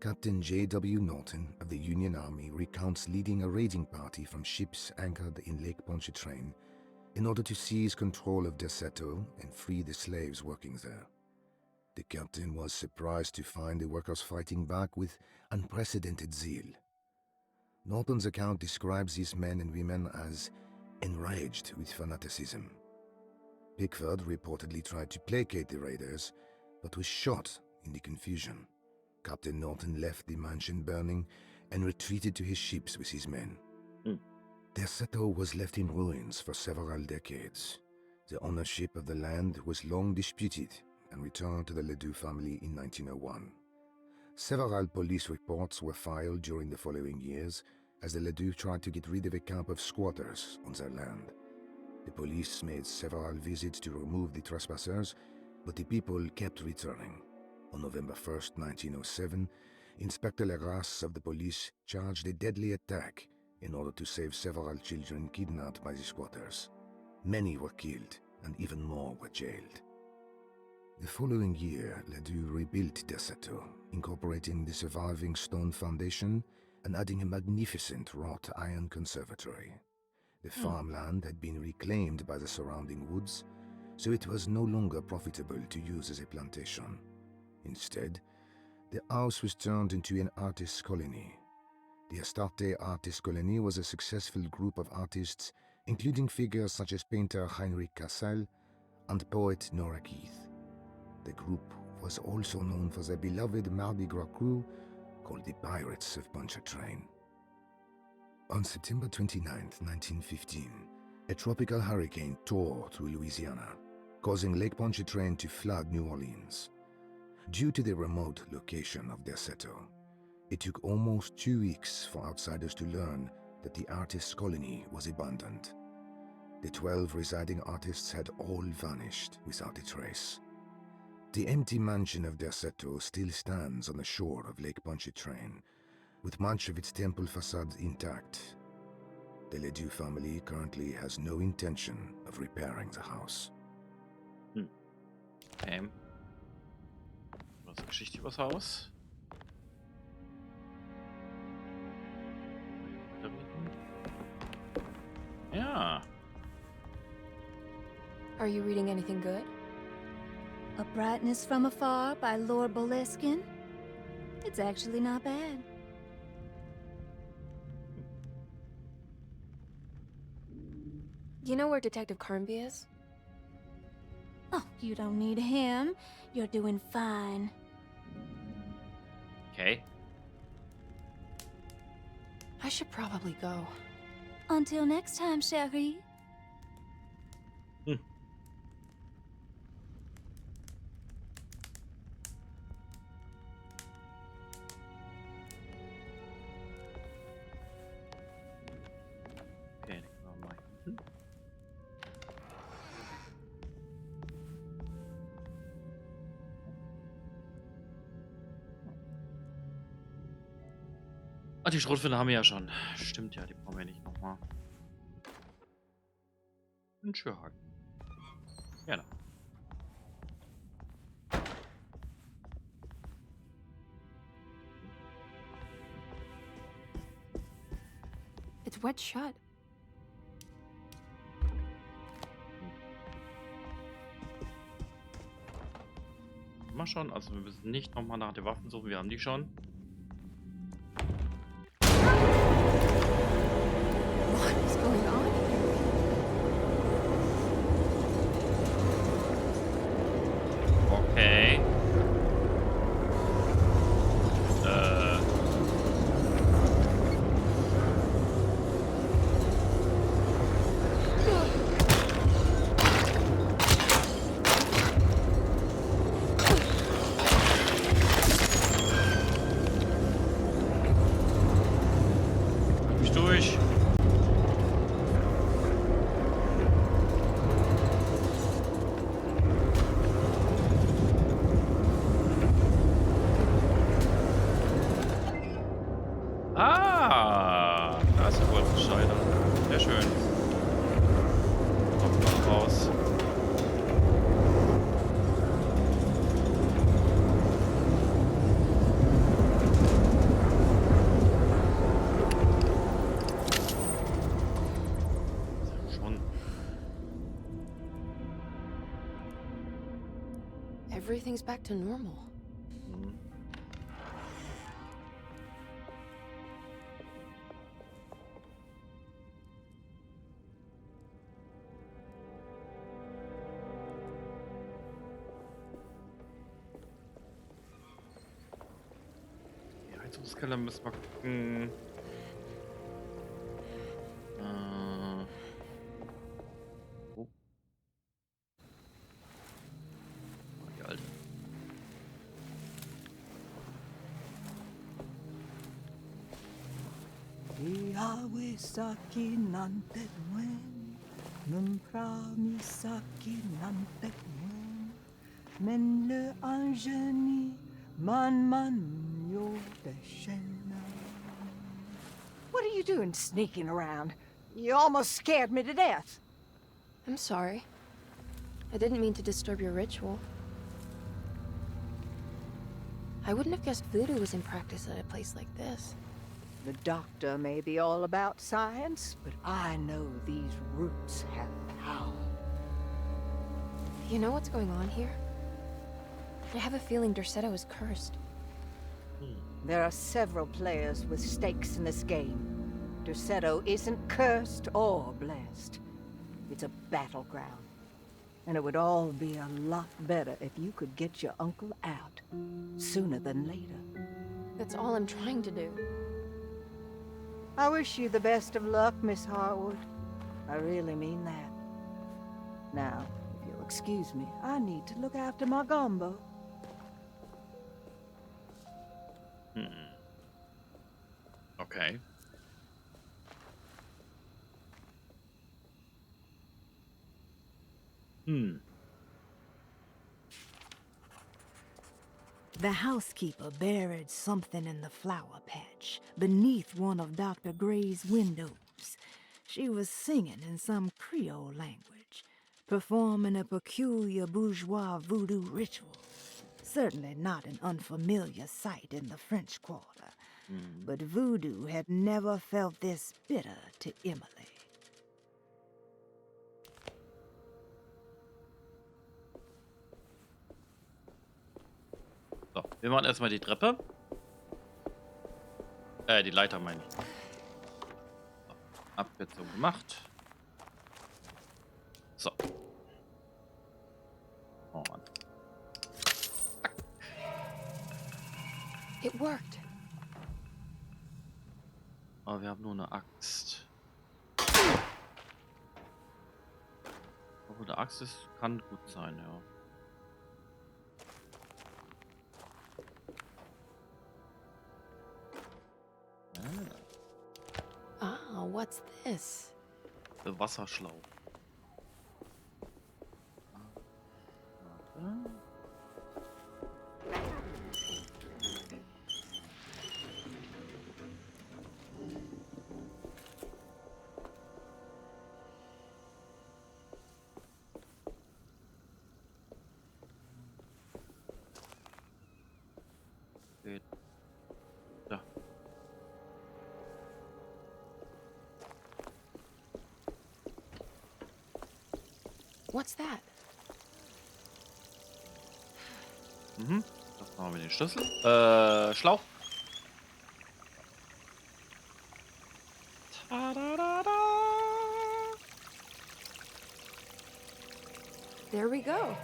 Captain J.W. Norton of the Union Army recounts leading a raiding party from ships anchored in Lake Pontchartrain in order to seize control of Deseto and free the slaves working there. The captain was surprised to find the workers fighting back with unprecedented zeal. Norton's account describes these men and women as enraged with fanaticism. Pickford reportedly tried to placate the raiders, but was shot in the confusion. Captain Norton left the mansion burning and retreated to his ships with his men. Deseto was left in ruins for several decades. The ownership of the land was long disputed and returned to the Ledoux family in 1901. Several police reports were filed during the following years as the Ledoux tried to get rid of a camp of squatters on their land. The police made several visits to remove the trespassers, but the people kept returning. On November 1st, 1907, Inspector Legrasse of the police charged a deadly attack in order to save several children kidnapped by the squatters. Many were killed, and even more were jailed. The following year, Ledoux rebuilt Deseto, incorporating the surviving stone foundation and adding a magnificent wrought iron conservatory. The farmland had been reclaimed by the surrounding woods, so it was no longer profitable to use as a plantation. Instead, the house was turned into an artist's colony. The Astarte Artist Colony was a successful group of artists, including figures such as painter Heinrich Cassel and poet Nora Keith. The group was also known for their beloved Mardi Gras crew called the Pirates of Pontchartrain. On September 29, 1915, a tropical hurricane tore through Louisiana, causing Lake Pontchartrain to flood New Orleans. Due to the remote location of Deseto, it took almost 2 weeks for outsiders to learn that the artists' colony was abandoned. The 12 residing artists had all vanished without a trace. The empty mansion of Deseto still stands on the shore of Lake Pontchartrain, with much of its temple facade intact. The Ledoux family currently has no intention of repairing the house. Okay. Was eine Geschichte übers Haus? Ja. Are you reading anything good? A Brightness from Afar by Lord Boleskine. It's actually not bad. You know where Detective Carnby is? Oh, you don't need him. You're doing fine. Okay. I should probably go. Until next time, chérie. Okay, den können wir mal hinten. Ah, die Schrotflinte haben wir ja schon. Stimmt ja, die brauchen wir nicht nochmal. Ein Schürhaken. Gerne. It's wet shut. Mal schauen, also wir müssen nicht nochmal nach den Waffen suchen, wir haben die schon. What is going on here? Okay. everything's back to normal. Mhm. Die Heizungskeller müssen wir gucken. Oh, die alte. Misaki nante mwen, numpra misaki nante mwen, men le anjeni man yo deshena. What are you doing sneaking around? You almost scared me to death. I'm sorry. I didn't mean to disturb your ritual. I wouldn't have guessed voodoo was in practice at a place like this. The doctor may be all about science, but I know these roots have power. You know what's going on here? I have a feeling Derceto is cursed. There are several players with stakes in this game. Derceto isn't cursed or blessed. It's a battleground. And it would all be a lot better if you could get your uncle out sooner than later. That's all I'm trying to do. I wish you the best of luck, Miss Harwood. I really mean that. Now, if you'll excuse me, I need to look after my gumbo. Okay. The housekeeper buried something in the flower patch beneath one of Dr. Gray's windows. She was singing in some Creole language, performing a peculiar bourgeois voodoo ritual. Certainly not an unfamiliar sight in the French Quarter, but voodoo had never felt this bitter to Emily. So, wir machen erstmal die Treppe. Die Leiter meine ich. So, Abkürzung gemacht. So. Oh Mann. It worked. Aber wir haben nur eine Axt. Obwohl eine Axt ist, kann gut sein, ja. Ah, what's this? Der Wasserschlauch. Warte. Geht. Da. What's that? Mhm. Das machen wir den Schlüssel. Schlauch. Tadadada. There we go.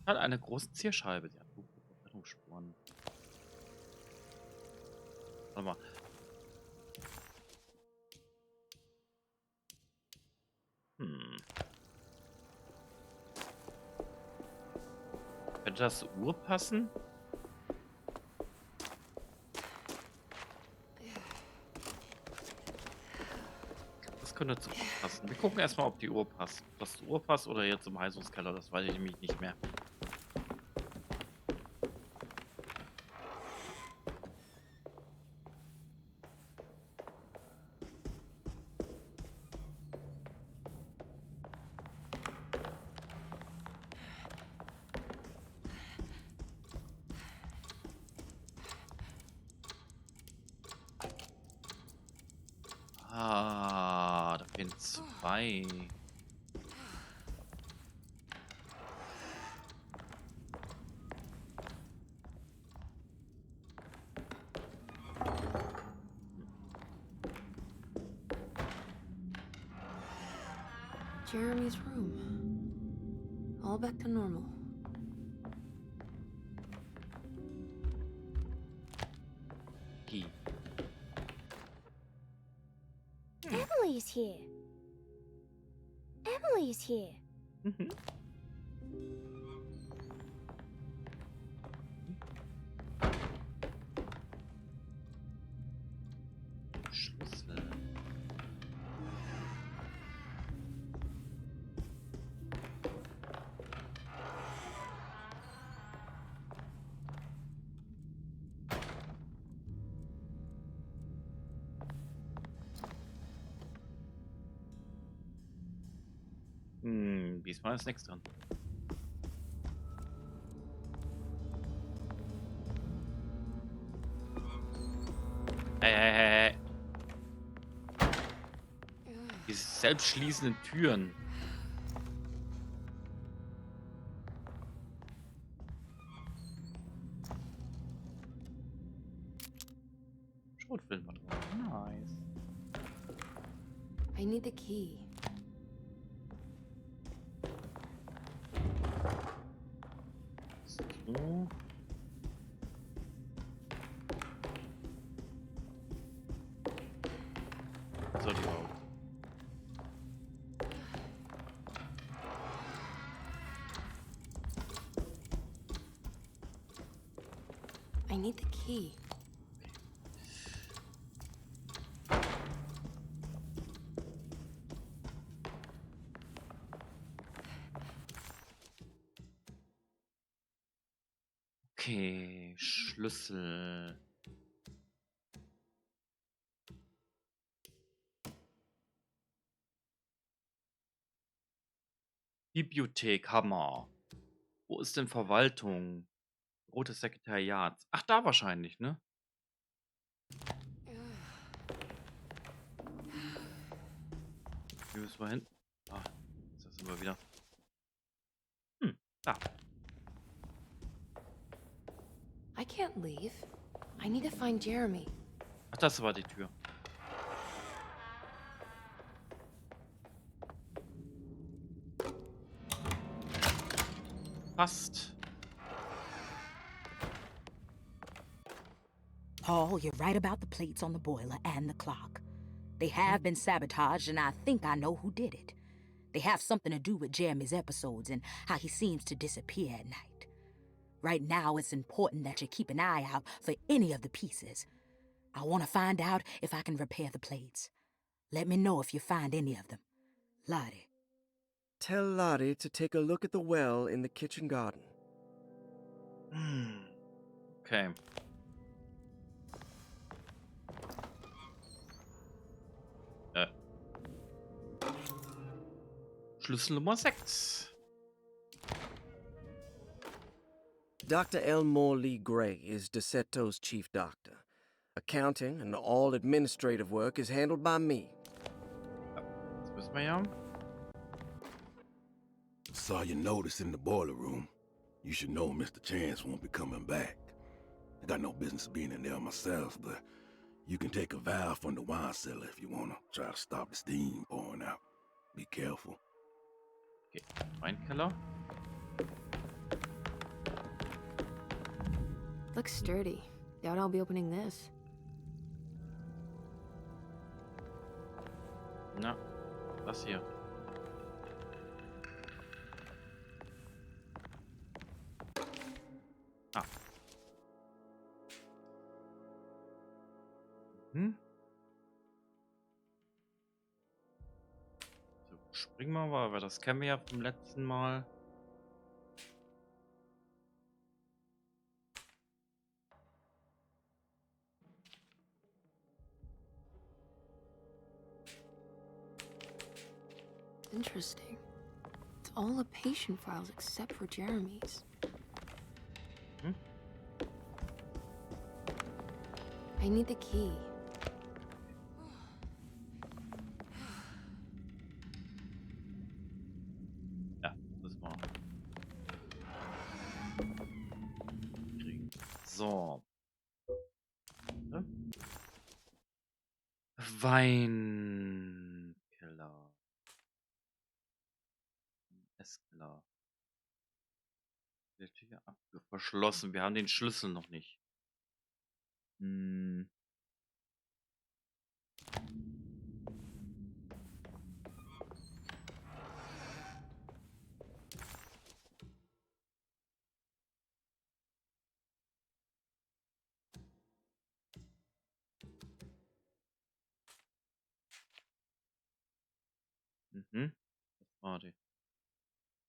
Hat eine große Zierscheibe. Sie hat gute Verbrennungsspuren. Warte mal. Könnte das zur Uhr passen? Das könnte zur Uhr passen. Wir gucken erstmal, ob die Uhr passt. Ob das zur Uhr passt oder jetzt im Heizungskeller, das weiß ich nämlich nicht mehr. Ah, da fehlen zwei. Jeremy's room. All back to normal. Key. Emily's here. Emily's here. Mhm. Schlüssel. Diesmal ist nichts dran. Hey. Die selbstschließenden Türen. Schrotfilm war drin. Nice. I need the key. So. So, die Augen. I need the key. Okay, Schlüssel. Bibliothek, Hammer. Wo ist denn Verwaltung? Rotes Sekretariat. Ach, da wahrscheinlich, ne? Hier müssen wir hin. Ah, da sind wir wieder. Da. I can't leave. I need to find Jeremy. Ach, das war die Tür. Passt. Paul, you're right about the plates on the boiler and the clock. They have been sabotaged, and I think I know who did it. They have something to do with Jeremy's episodes and how he seems to disappear at night. Right now, it's important that you keep an eye out for any of the pieces. I want to find out if I can repair the plates. Let me know if you find any of them. Lottie. Tell Lottie to take a look at the well in the kitchen garden. Okay. Schlüssel Nummer 6. Dr. Elmore Lee Gray is DeSeto's chief doctor. Accounting and all administrative work is handled by me. Jetzt müssen wir ja. Saw your notice in the boiler room. You should know Mr. Chance won't be coming back. I got no business being in there myself, but you can take a valve from the wine cellar if you want to try to stop the steam pouring out. Be careful. Okay, Weinkeller. Looks sturdy. Doubt I'll be opening this. Na, das hier. Ah. So, springen wir mal, weil das kennen wir ja vom letzten Mal. Interesting. It's all the patient files except for Jeremy's. I need the key. Ja, das war. So. Weinkeller. Tür verschlossen. Wir haben den Schlüssel noch nicht. Hm. Mhm. Das war die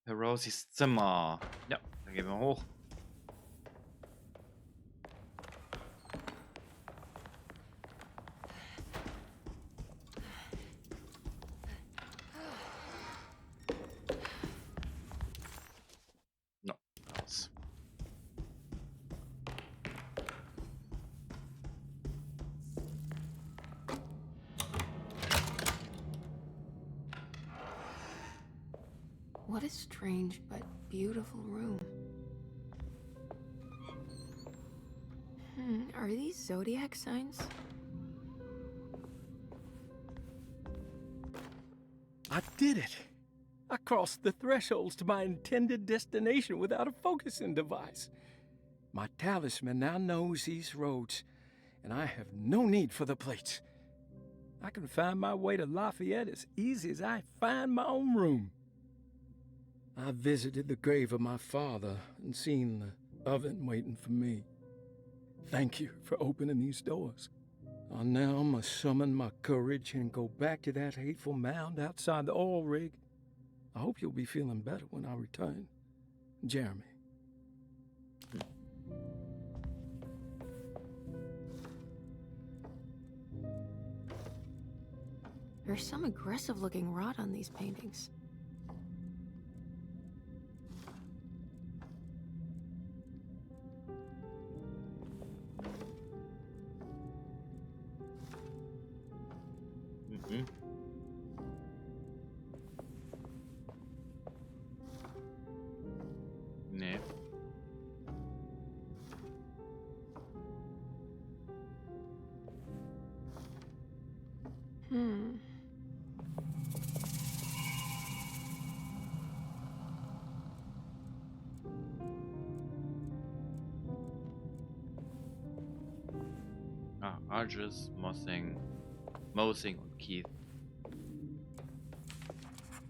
Rosies Zimmer. Ja, dann gehen wir hoch. No, raus. What a strange but beautiful room. Are these zodiac signs? I did it! I crossed the thresholds to my intended destination without a focusing device. My talisman now knows these roads, and I have no need for the plates. I can find my way to Lafayette as easy as I find my own room. I visited the grave of my father and seen the oven waiting for me. Thank you for opening these doors. I now must summon my courage and go back to that hateful mound outside the oil rig. I hope you'll be feeling better when I return. Jeremy. There's some aggressive-looking rot on these paintings. Mhm. Nee. Ah, Argus, Mosing und Keith.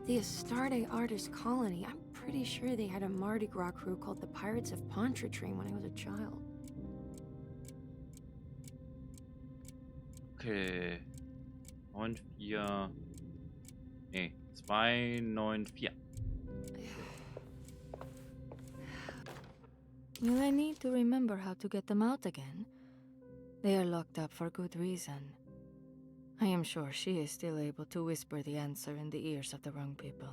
The Astarte Artist Colony. I'm pretty sure they had a Mardi Gras crew called the Pirates of Pontchartrain when I was a child. Okay. 94. Nee, 294. Will I need to remember how to get them out again? They are locked up for good reason. I am sure she is still able to whisper the answer in the ears of the wrong people.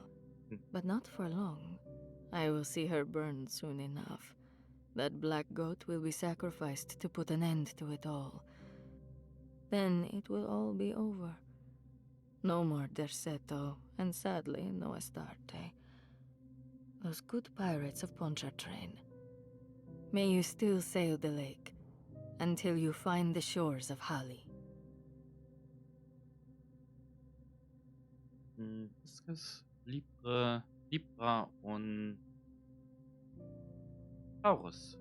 But not for long. I will see her burned soon enough. That black goat will be sacrificed to put an end to it all. Then it will all be over. No more Derceto, and sadly, no Astarte. Those good pirates of Pontchartrain. May you still sail the lake, until you find the shores of Hali. Viscus, Libra und Taurus.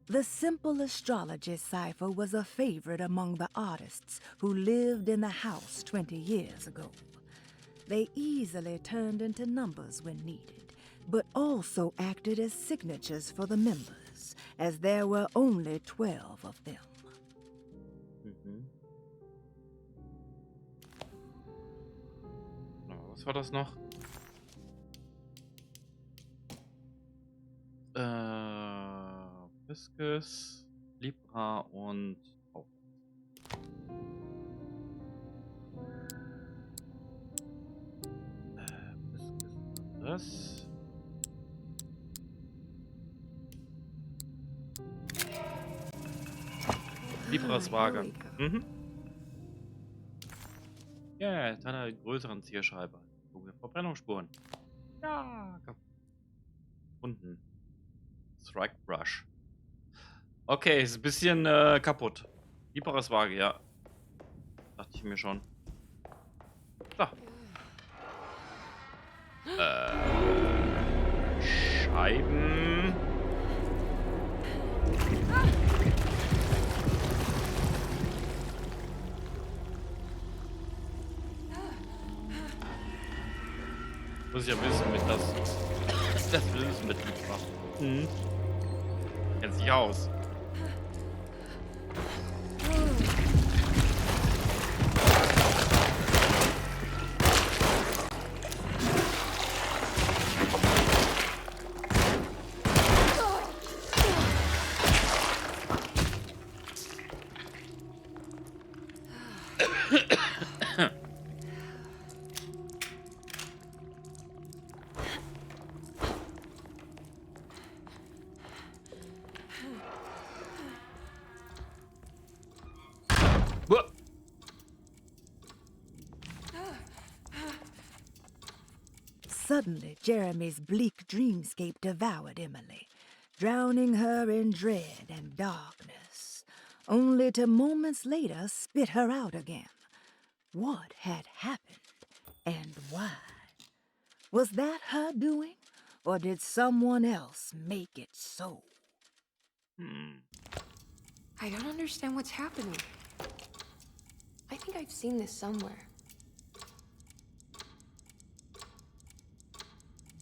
The simple astrology cipher was a favorite among the artists who lived in the house 20 years ago. They easily turned into numbers when needed, but also acted as signatures for the members, as there were only 12 of them. Was war das noch? Viscus, Libra und Taurus. Viscus das. Libras Waage. Ja, jetzt hat er einen größeren Zielscheibe. Dunkle Verbrennungsspuren. Ja, gefunden. Strike Brush. Okay, ist ein bisschen kaputt. Libras Waage, ja. Dachte ich mir schon. Scheiben. Muss ich ja wissen, mit das Lösungsmittel macht. Mhm. Kennt sich aus. Suddenly, Jeremy's bleak dreamscape devoured Emily, drowning her in dread and darkness, only to moments later spit her out again. What had happened, and why? Was that her doing, or did someone else make it so? I don't understand what's happening. I think I've seen this somewhere.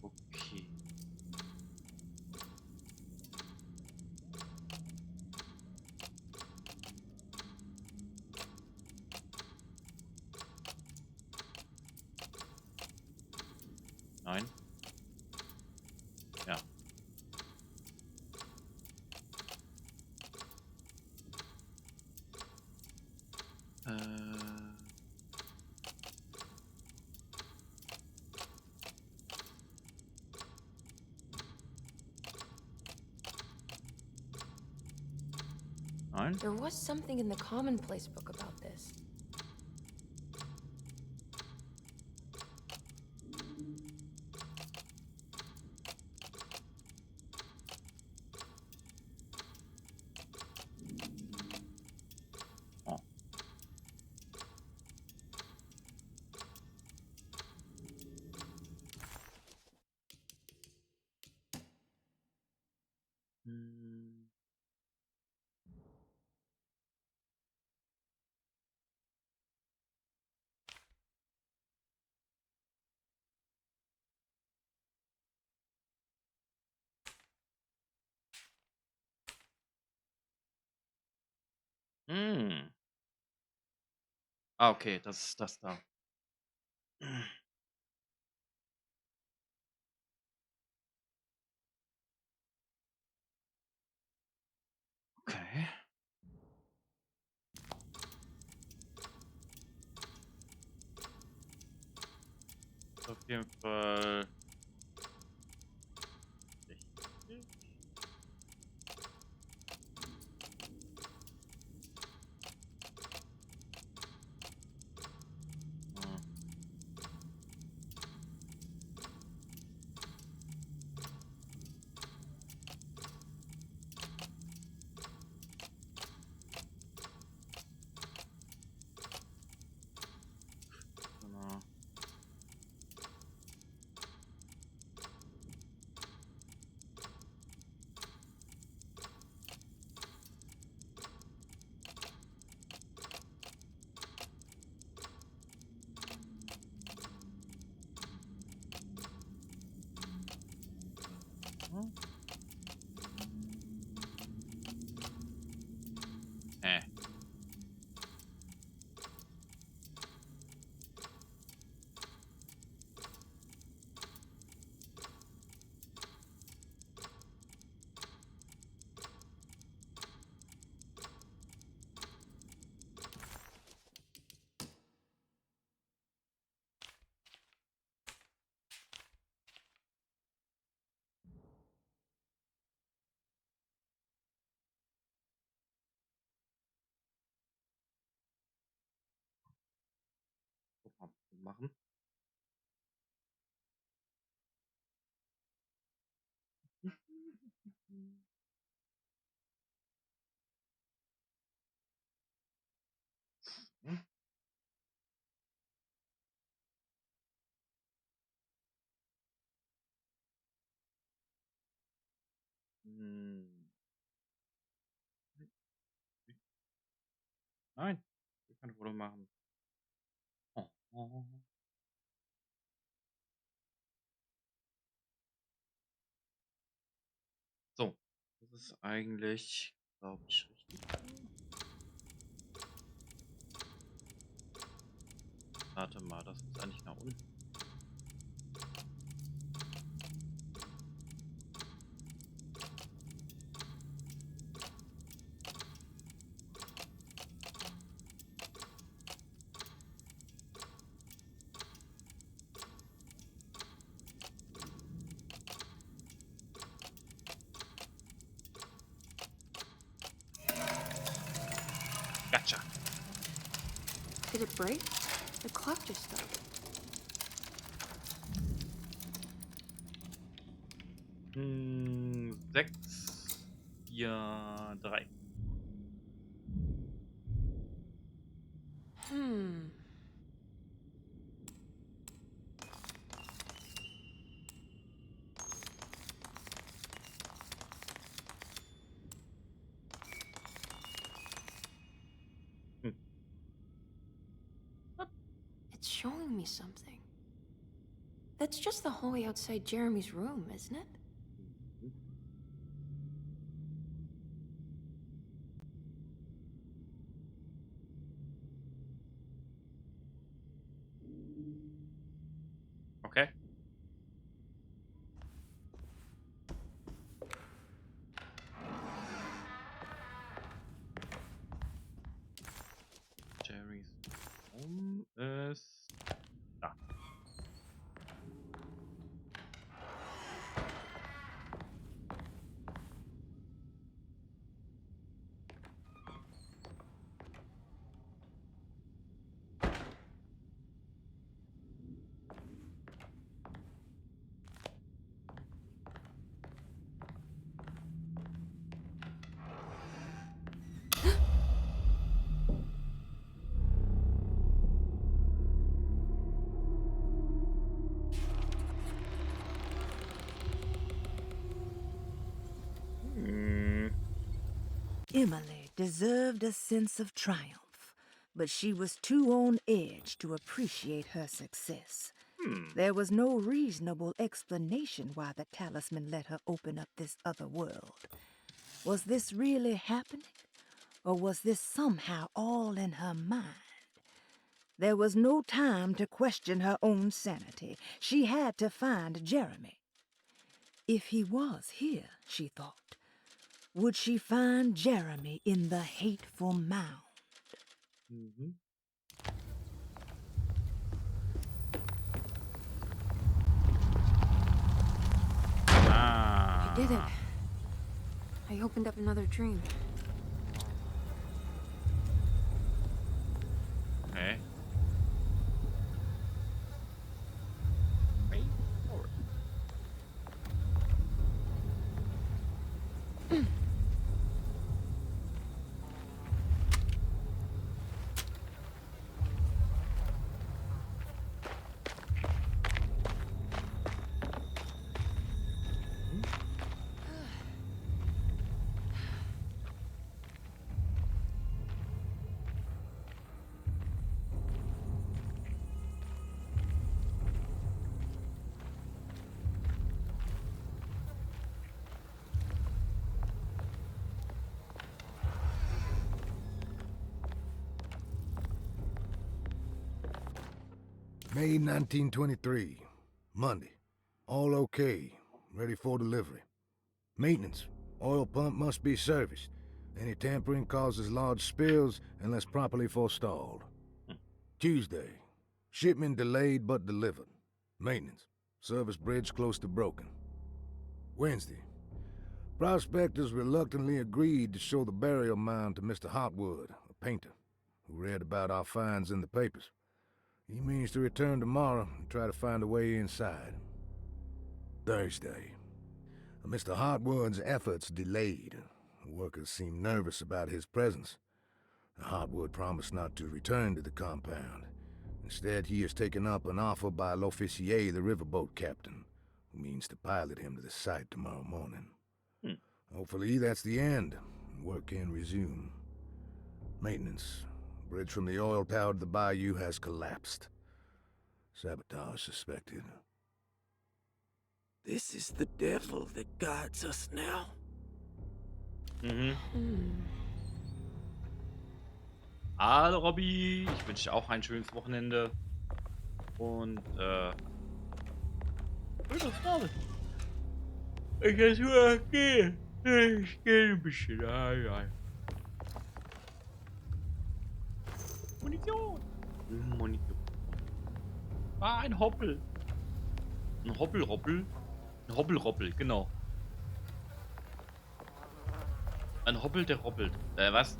Okay. Nein. Ja. Nein. There was something in the commonplace book about this. Oh. Hm. Ah, okay, das ist das da. Okay. Auf jeden Fall richtig. Ah. Genau. Hm. Guck mal, machen. Hm. Hm. Nein, wir können ein Foto machen. Oh. Oh. So, das ist eigentlich, glaube ich, richtig. Warte mal, das ist eigentlich nach unten. Gotcha. Did it break? The clock just stopped. 6, 4, 3. Hmm. Hm. It's showing me something. That's just the hallway outside Jeremy's room, isn't it? Mhm. Okay. Jerry's Raum ist da. Hm. Emily deserved a sense of triumph, but she was too on edge to appreciate her success. There was no reasonable explanation why the talisman let her open up this other world. Was this really happening? Or was this somehow all in her mind? There was no time to question her own sanity. She had to find Jeremy. If he was here, she thought, would she find Jeremy in the hateful mound? Mhm. I did it. Ah. I opened up another dream. Okay. Wait for it. May 1923, Monday. All okay, ready for delivery. Maintenance. Oil pump must be serviced. Any tampering causes large spills unless properly forestalled. Tuesday. Shipment delayed but delivered. Maintenance. Service bridge close to broken. Wednesday. Prospectors reluctantly agreed to show the burial mound to Mr. Hotwood, a painter, who read about our finds in the papers. He means to return tomorrow and try to find a way inside. Thursday. Mr. Hotwood's efforts delayed. The workers seemed nervous about his presence. Hotwood promised not to return to the compound. Instead, he has taken up an offer by L'Officier, the riverboat captain, who means to pilot him to the site tomorrow morning. Hopefully that's the end. Work can resume. Maintenance. Bridge from the oil tower to the bayou has collapsed. Sabotage suspected. This is the devil that guides us now. Mhm. Hallo Robby, ich wünsche dir auch ein schönes Wochenende. Und das war's. Ich jetzt nur gehe. Ich gehe ein bisschen. Munition. Munition. Ah, ein Hoppel. Ein Hoppelroppel. Ein Hoppelroppel, genau. Ein Hoppel, der roppelt. Was?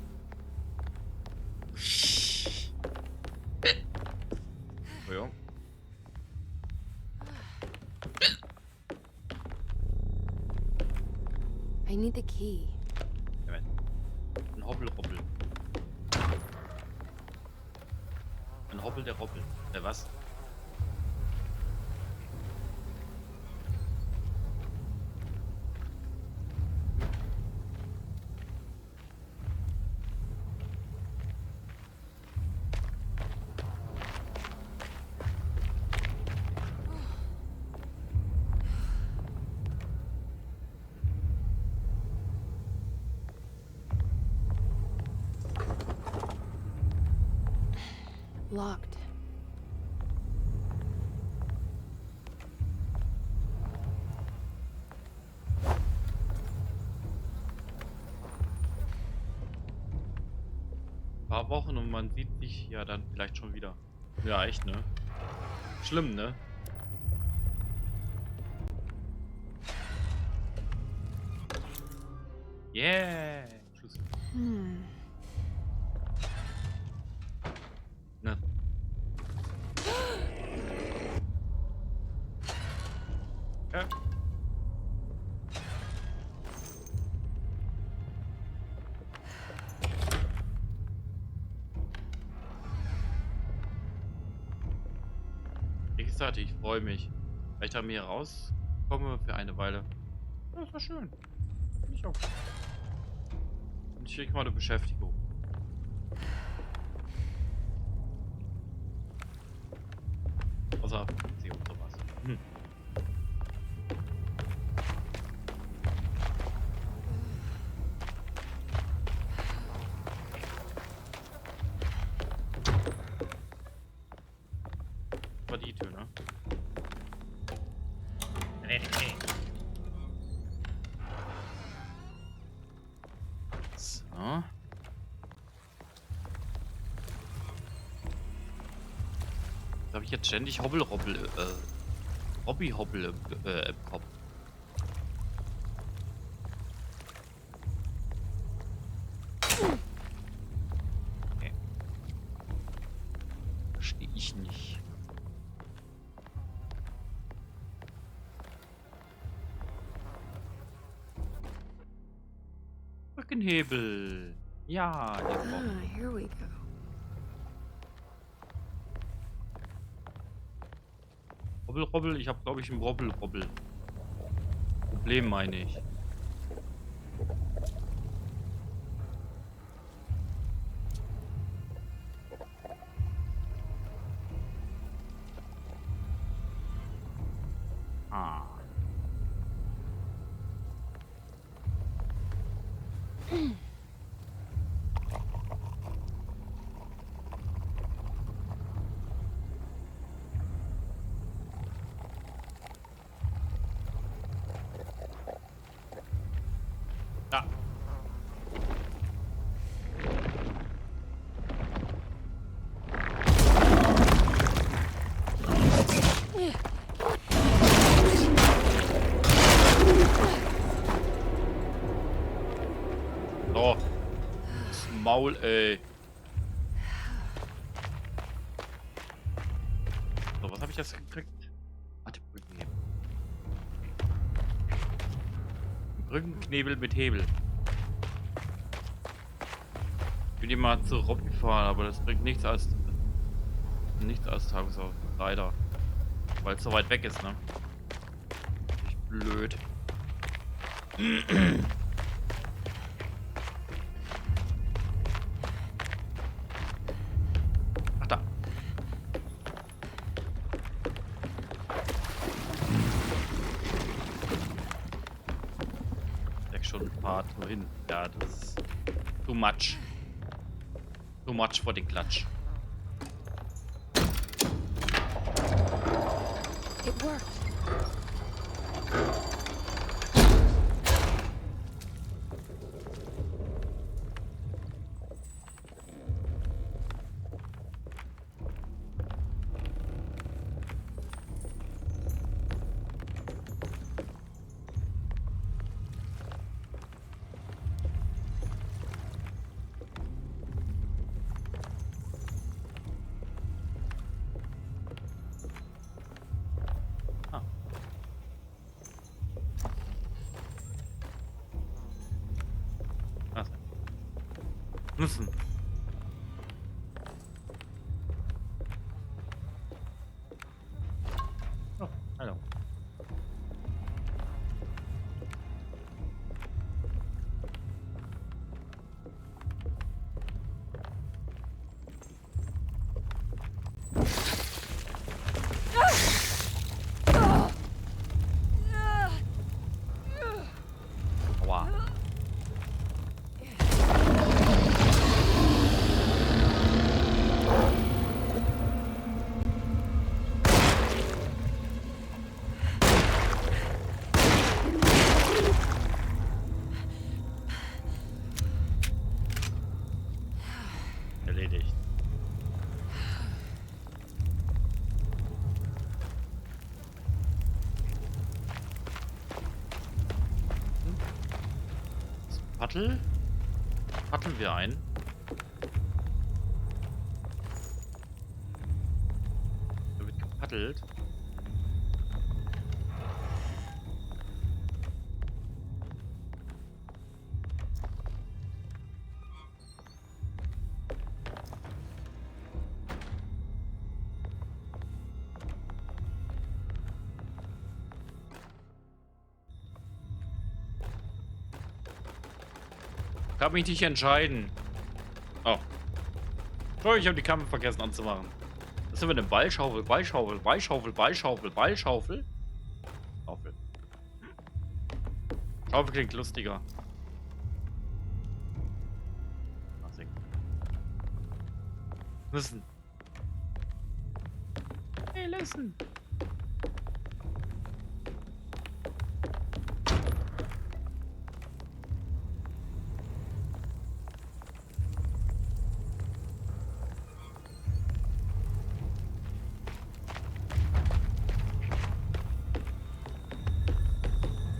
Oh ja. I need the key. Moment. Ein Hoppelroppel. Ein Hoppel, der roppelt. Was? Locked. Ein paar Wochen und man sieht sich ja dann vielleicht schon wieder. Ja, echt, ne? Schlimm, ne? Yeah! Schlüssel. Ne. Ja. Wie gesagt, ich freue mich, weil ich da hier rauskomme für eine Weile. Ja, ist doch schön. Finde ich auch. Und ich krieg mal eine Beschäftigung. Außer sie und sowas. War die Tür, ne? Nee. So. Da habe ich jetzt ständig Hobbel-Robbel, Hobby-Hobbel im Kopf. Okay. Verstehe ich nicht. Rückenhebel. Ja, den brauchen wir. Here we go. Robbel, Robbel, ich habe, glaube ich, ein Robbel, Robbel. Problem meine ich. Ah. Ja. So. Das Maul, ey. So, was habe ich jetzt gekriegt? Warte, Brückennebel. Brückenknebel mit Hebel. Ich will die mal zu Robby fahren, aber das bringt nichts als Tagesau. Leider. Weil es so weit weg ist, ne? Echt blöd. Stunden Fahrt nur hin. Ja, das ist too much. Too much for den Klatsch. It worked. Müssen. Oh, hallo. Aua. Erledigt. Paddel? Paddeln wir ein? Da wird gepaddelt. Kann mich nicht entscheiden. Oh. Oh, ich habe die Kamera vergessen anzumachen. Was sind wir denn? Ballschaufel, Ballschaufel, Ballschaufel, Ballschaufel, Ballschaufel. Schaufel. Schaufel klingt lustiger. Listen. Hey, listen.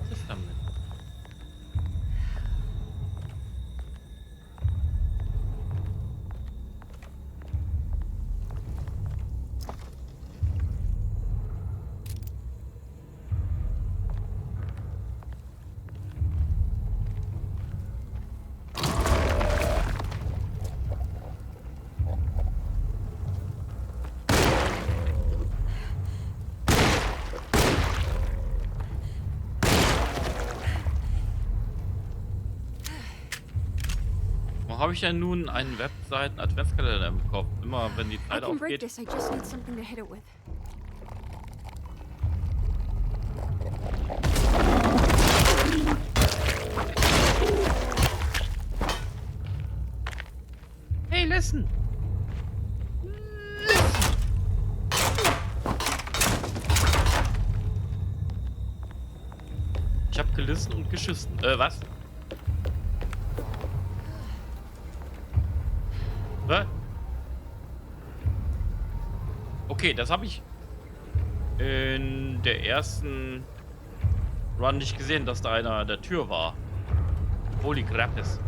Was ist damit? Wo habe ich ja nun einen Webseiten-Adventskalender im Kopf? Immer wenn die I Zeit can break aufgeht. this. I just need something to hit it with. Hey, listen. Ich habe gelissen und geschissen. Was? Was? Okay, das habe ich in der ersten Run nicht gesehen, dass da einer an der Tür war. Holy crap ist.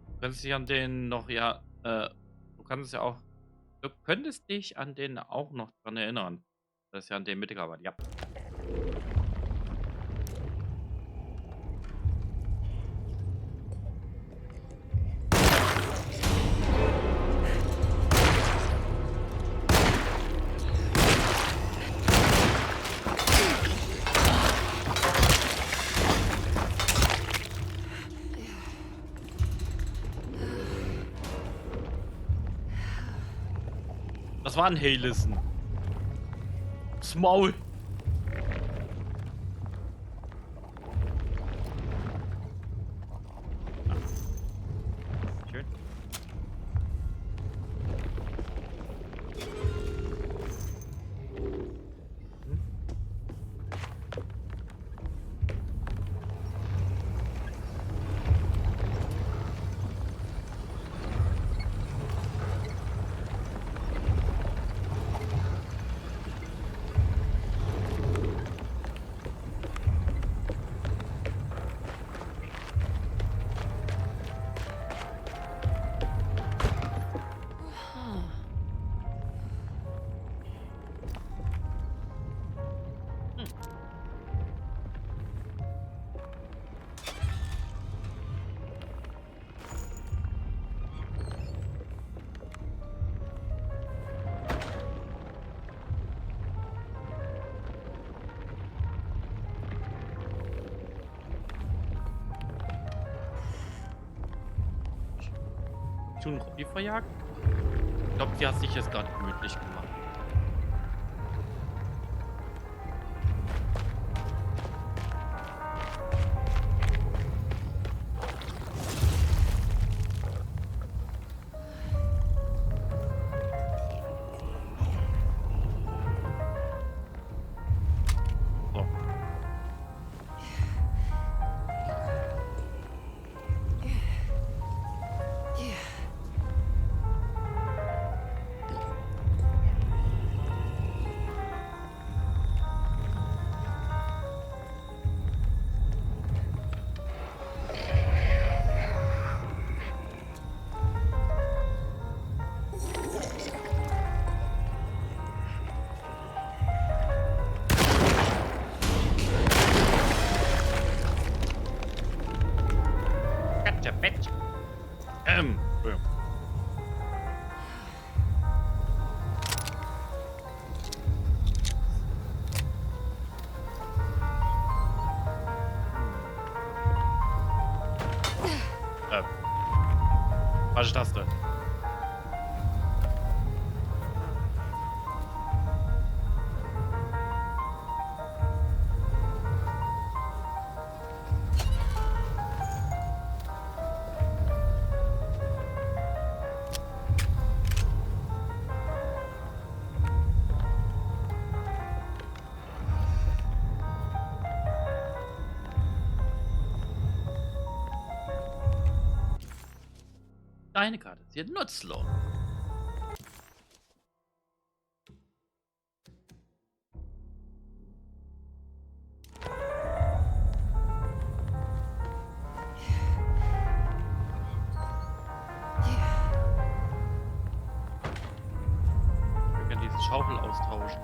Du kannst dich an den noch, ja, du kannst ja auch, du könntest dich an den auch noch dran erinnern. Das ist ja an den mitgearbeitet, ja. Das war ein Hey-Listen. Maul. Schön. Tun Robby verjagt? Ich glaube, die hat sich jetzt gerade gemütlich gemacht. So. Katja, Bitch. Ja. Falsche Taste. Deine Karte ist hier nutzlos. Wir können diese Schaufel austauschen.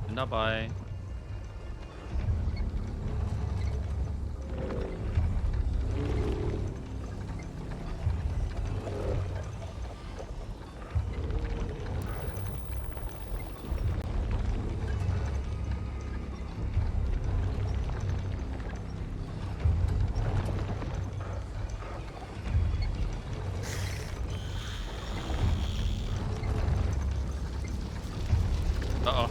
Bin dabei. Oh.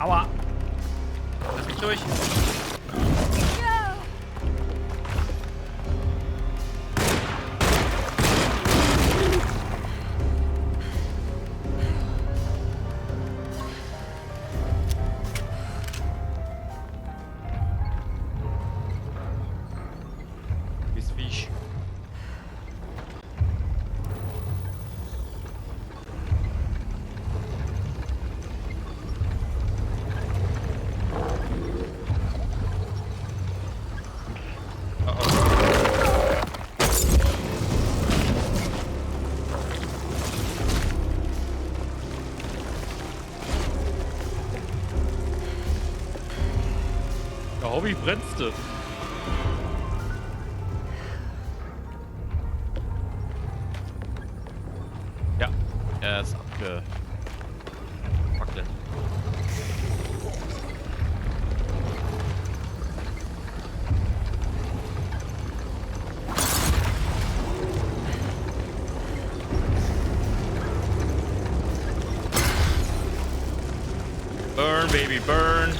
Aua! Lass mich durch! Hobby brennste. Ja, er ist abgefackelt. Burn, baby, burn.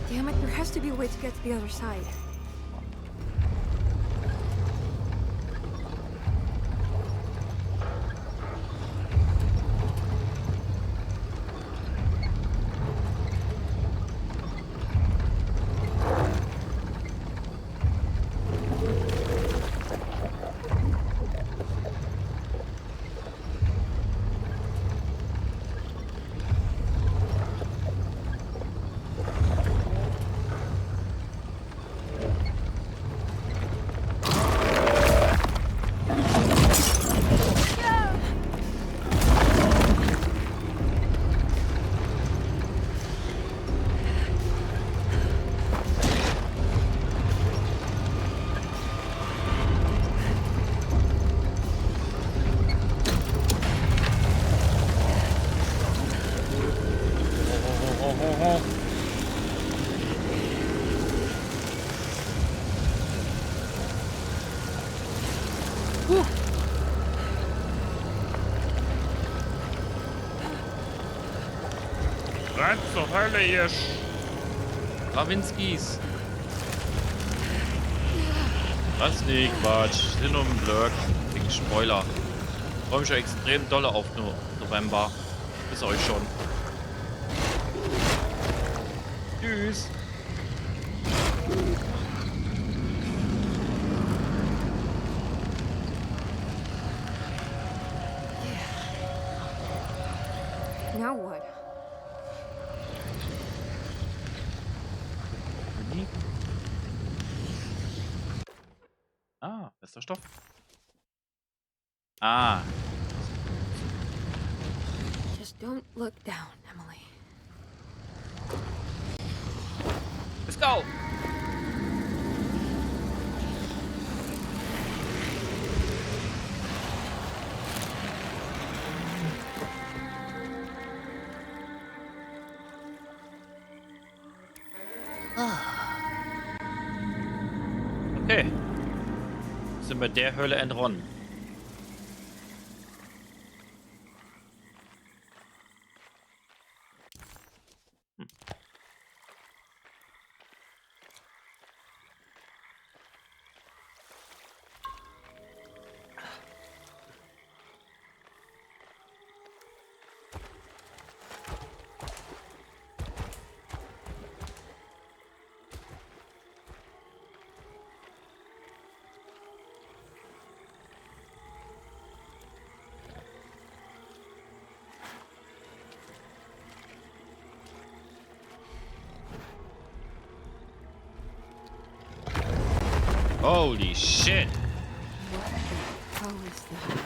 Damn it, there has to be a way to get to the other side. Rennt zur Hölle, ihr Rawinskis. Was nicht, Quatsch. Sind nur ein Blöck. Wegen Spoiler. Ich freue mich schon extrem dolle auf November. Bis euch schon. Tschüss. Now what? Ah, bester Stoff. Ah. Just don't look down, Emily. Let's go. Okay. Sind wir der Höhle entronnen. Holy shit. How is that?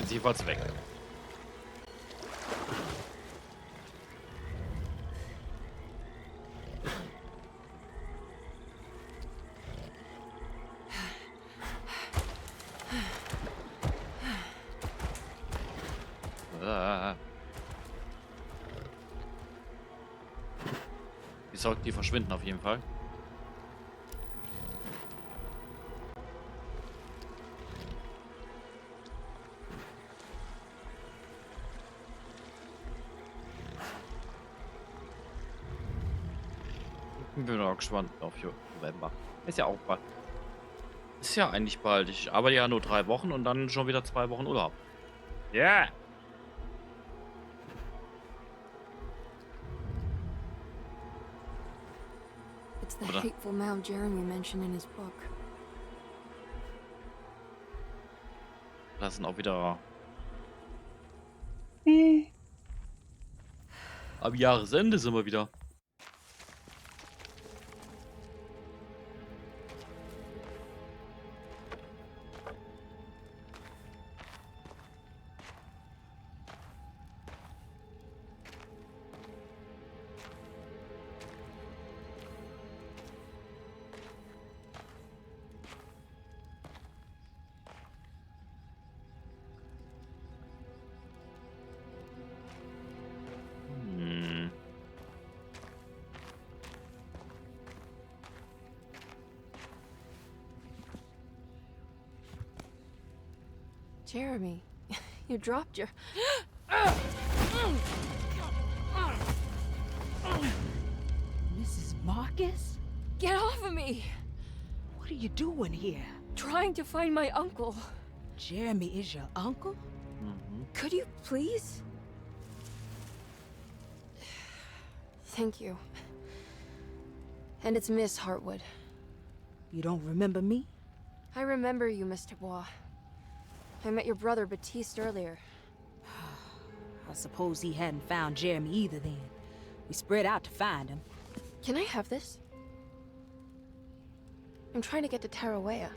Sie war's weg. Die verschwinden auf jeden Fall. Ich bin auch gespannt auf November. Ist ja auch bald. Ist ja eigentlich bald. Ich arbeite ja nur 3 Wochen und dann schon wieder 2 Wochen Urlaub. Ja. Yeah. It's the hateful mound Jeremy mentioned in his book. Das sind auch wieder... Am Jahresende sind wir wieder. Jeremy, you dropped your... Mrs. Marcus? Get off of me! What are you doing here? Trying to find my uncle. Jeremy is your uncle? Could you please? Thank you. And it's Miss Hartwood. You don't remember me? I remember you, Mr. Bois. I met your brother Baptiste earlier. I suppose he hadn't found Jeremy either then. We spread out to find him. Can I have this? I'm trying to get to Tarawea.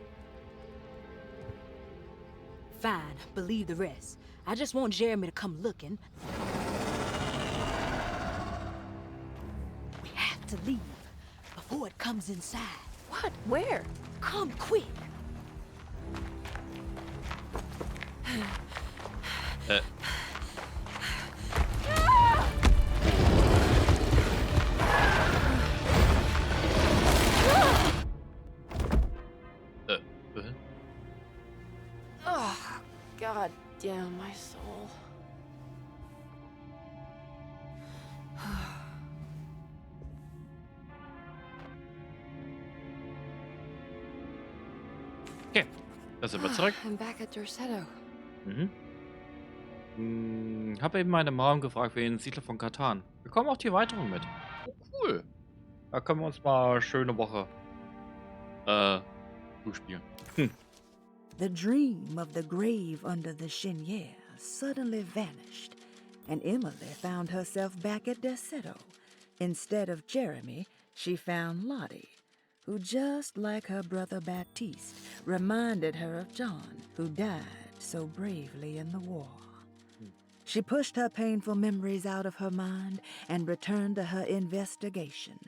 Fine, believe the rest. I just want Jeremy to come looking. We have to leave before it comes inside. What? Where? Come quick. Oh, God damn my soul. Okay, da sind wir zurück. I'm back at Dorsetto. Hab eben meine Mom gefragt für den Siedler von Katan. Wir kommen auch die weiteren mit. Oh, cool. Da können wir uns mal schöne Woche durchspielen. The dream of the grave under the cheniere suddenly vanished, and Emily found herself back at Dorsetto. Instead of Jeremy, she found Lottie, who, just like her brother Baptiste, reminded her of John, who died so bravely in the war. She pushed her painful memories out of her mind and returned to her investigation.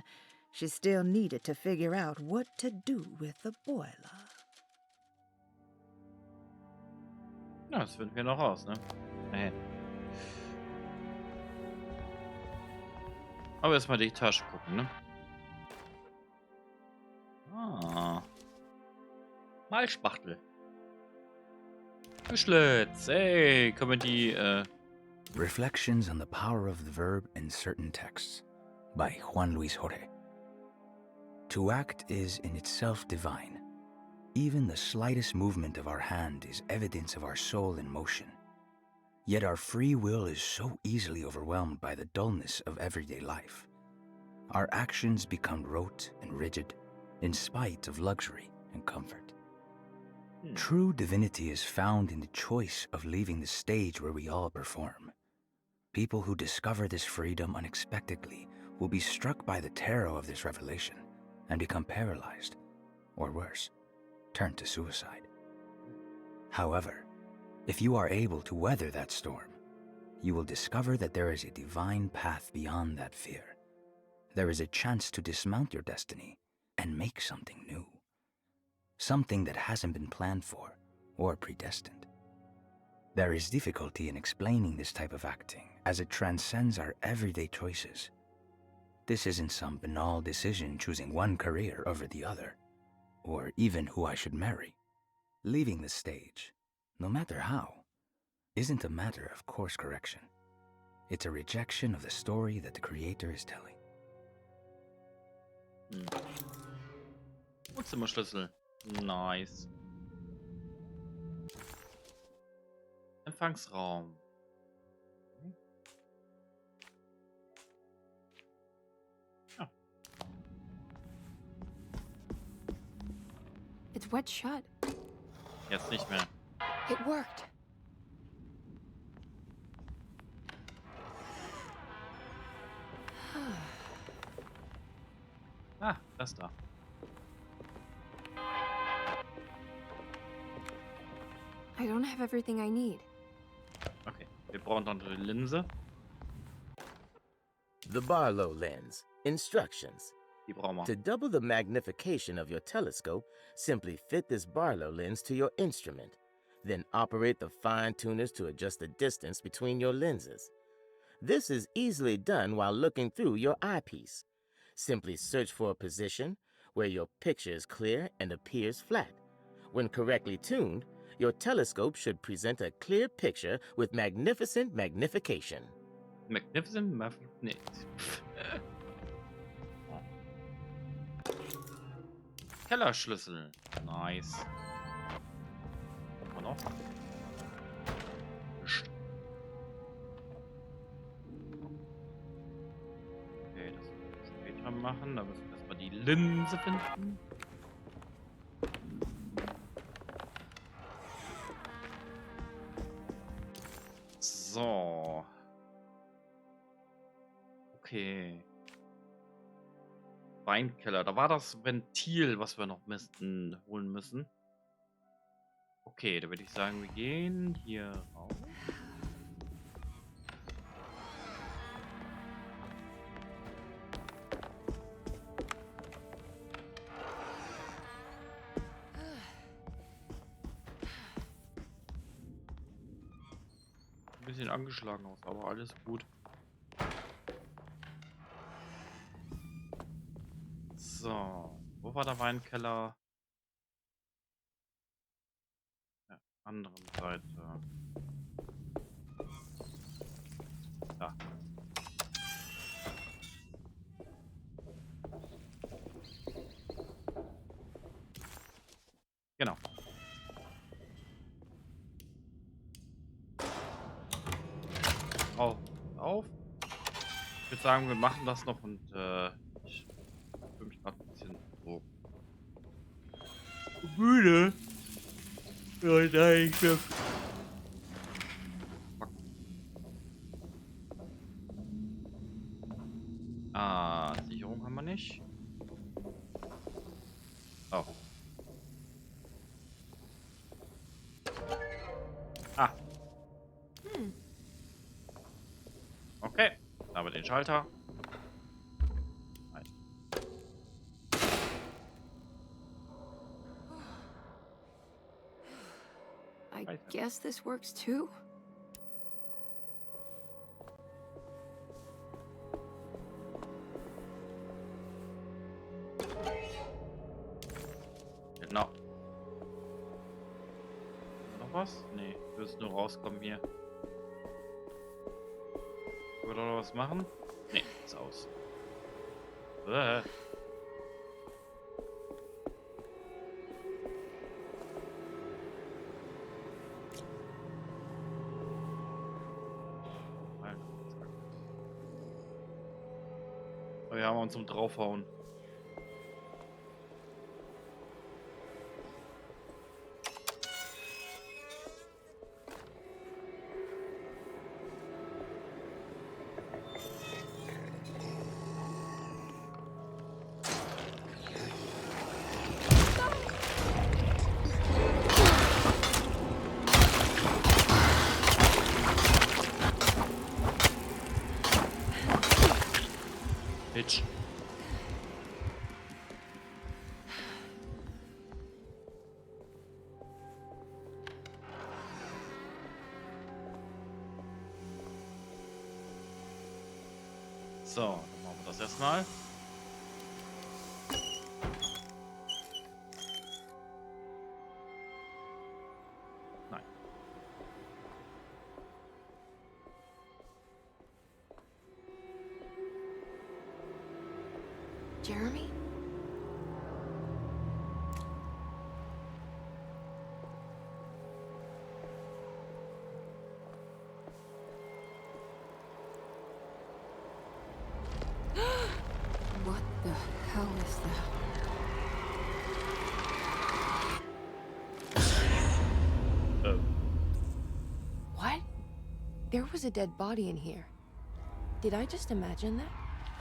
She still needed to figure out what to do with the boiler. Ja, das finden wir noch raus, ne? Nee. Aber erstmal die Tasche gucken, ne? Ah. Malspachtel. Geschlitz. Ey, können wir die, Reflections on the Power of the Verb in Certain Texts by Juan Luis Jorge. To act is in itself divine. Even the slightest movement of our hand is evidence of our soul in motion. Yet our free will is so easily overwhelmed by the dullness of everyday life. Our actions become rote and rigid, in spite of luxury and comfort. True divinity is found in the choice of leaving the stage where we all perform. People who discover this freedom unexpectedly will be struck by the terror of this revelation and become paralyzed, or worse, turn to suicide. However, if you are able to weather that storm, you will discover that there is a divine path beyond that fear. There is a chance to dismount your destiny and make something new. Something that hasn't been planned for or predestined. There is difficulty in explaining this type of acting as it transcends our everyday choices. This isn't some banal decision choosing one career over the other, or even who I should marry. Leaving the stage, no matter how, isn't a matter of course correction. It's a rejection of the story that the Creator is telling. Wohnzimmerschlüssel. Nice. Empfangsraum. Ja. It's wet shut. Jetzt nicht mehr. It worked. Ah, das da. I don't have everything I need. Okay, wir brauchen dann eine Linse. The Barlow lens. Instructions. Die brauchen wir. To double the magnification of your telescope, simply fit this Barlow lens to your instrument. Then operate the fine tuners to adjust the distance between your lenses. This is easily done while looking through your eyepiece. Simply search for a position where your picture is clear and appears flat. When correctly tuned, your telescope should present a clear picture with magnificent magnification. Magnificent nee. Kellerschlüssel. Nice. Was haben wir noch? Okay, das werden wir später machen. Da müssen wir erstmal die Linse finden. So. Okay. Weinkeller. Da war das Ventil, was wir noch holen müssen. Okay, da würde ich sagen, wir gehen hier raus. Ein bisschen angeschlagen aus, aber alles gut. So, wo war der Weinkeller? Ja, anderen Seite. Da. Genau. Auf. Ich würde sagen, wir machen das noch und ich fühle mich gerade ein bisschen so müde. Ja, ich bin... Ah, Sicherung haben wir nicht. Oh. Ah. Okay. Da haben wir den Schalter. Nein. I guess this works too? Genau. Noch was? Nee, du wirst nur rauskommen hier. Können wir doch noch was machen? Nee, ist aus. Wir haben uns zum Draufhauen. Bitch. So, dann machen wir das erstmal. Nein. Jeremy? the hell is that? What? There was a dead body in here. Did I just imagine that?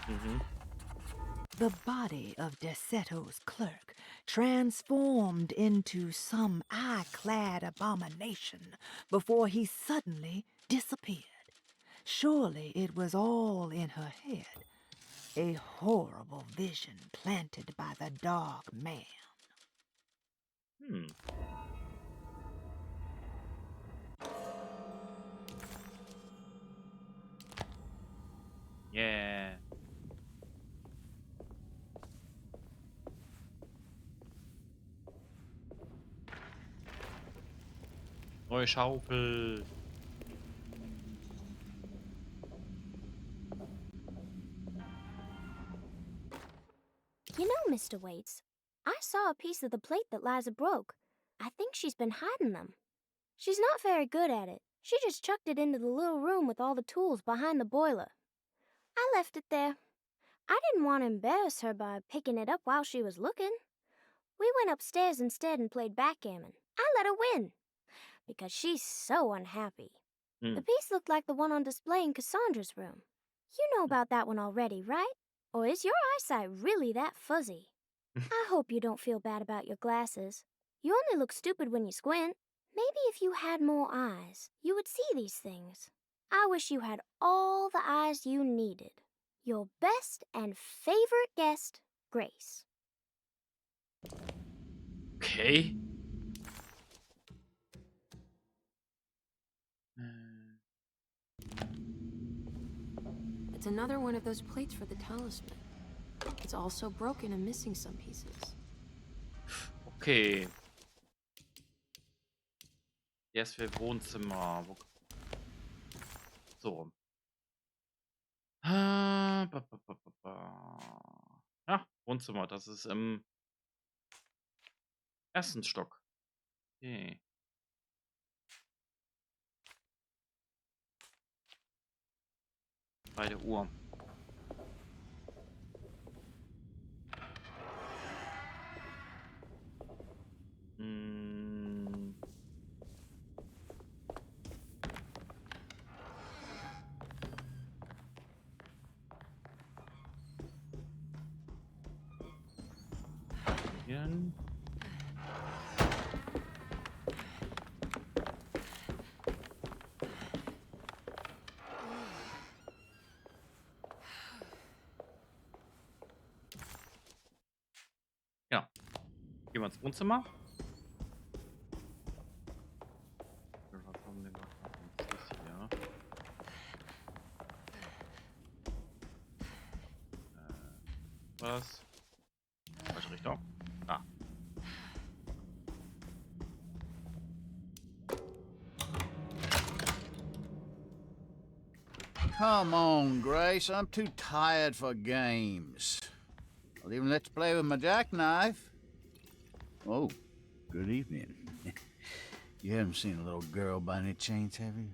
Mhm. The body of Deseto's clerk transformed into some eye-clad abomination before he suddenly disappeared. Surely it was all in her head. A horrible vision planted by the dog man. Hm. Yeah. Neue Schaufel. You know, Mr. Waits, I saw a piece of the plate that Liza broke. I think she's been hiding them. She's not very good at it. She just chucked it into the little room with all the tools behind the boiler. I left it there. I didn't want to embarrass her by picking it up while she was looking. We went upstairs instead and played backgammon. I let her win, because she's so unhappy. The piece looked like the one on display in Cassandra's room. You know about that one already, right? Or is your eyesight really that fuzzy? I hope you don't feel bad about your glasses. You only look stupid when you squint. Maybe if you had more eyes, you would see these things. I wish you had all the eyes you needed. Your best and favorite guest, Grace. Okay. It's another one of those plates for the talisman. It's also broken and missing some pieces. Okay. Jetzt für Wohnzimmer. So. Ja, Wohnzimmer. Das ist im ersten Stock. Okay. Bei der Uhr. Hm. Hier. Ja. Gehen wir ins Wohnzimmer. Was haben wir noch? Was ist das hier? Was? Falsche Richtung. Ah. Come on, Grace. I'm too tired for games. I'll even let you play with my jackknife. Oh, good evening. You haven't seen a little girl by any chance, have you?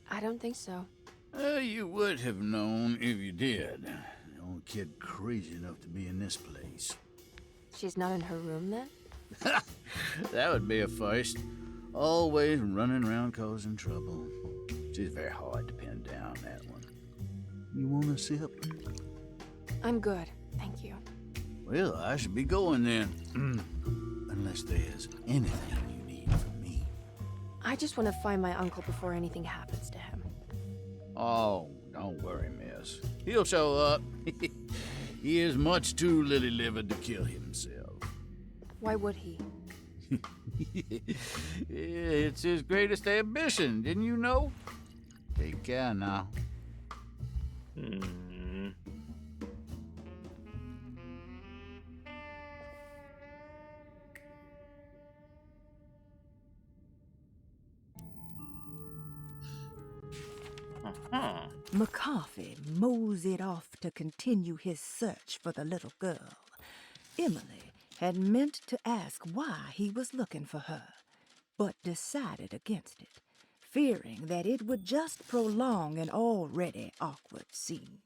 I don't think so. You would have known if you did. The only kid crazy enough to be in this place. She's not in her room then? That would be a first. Always running around causing trouble. She's very hard to pin down, that one. You want a sip? I'm good, thank you. Well, I should be going then. Unless there's anything you need from me. I just want to find my uncle before anything happens to him. Oh, don't worry, miss. He'll show up. He is much too lily-livered to kill himself. Why would he? It's his greatest ambition, didn't you know? Take care now. McCarthy moseyed off to continue his search for the little girl. Emily had meant to ask why he was looking for her, but decided against it, fearing that it would just prolong an already awkward scene.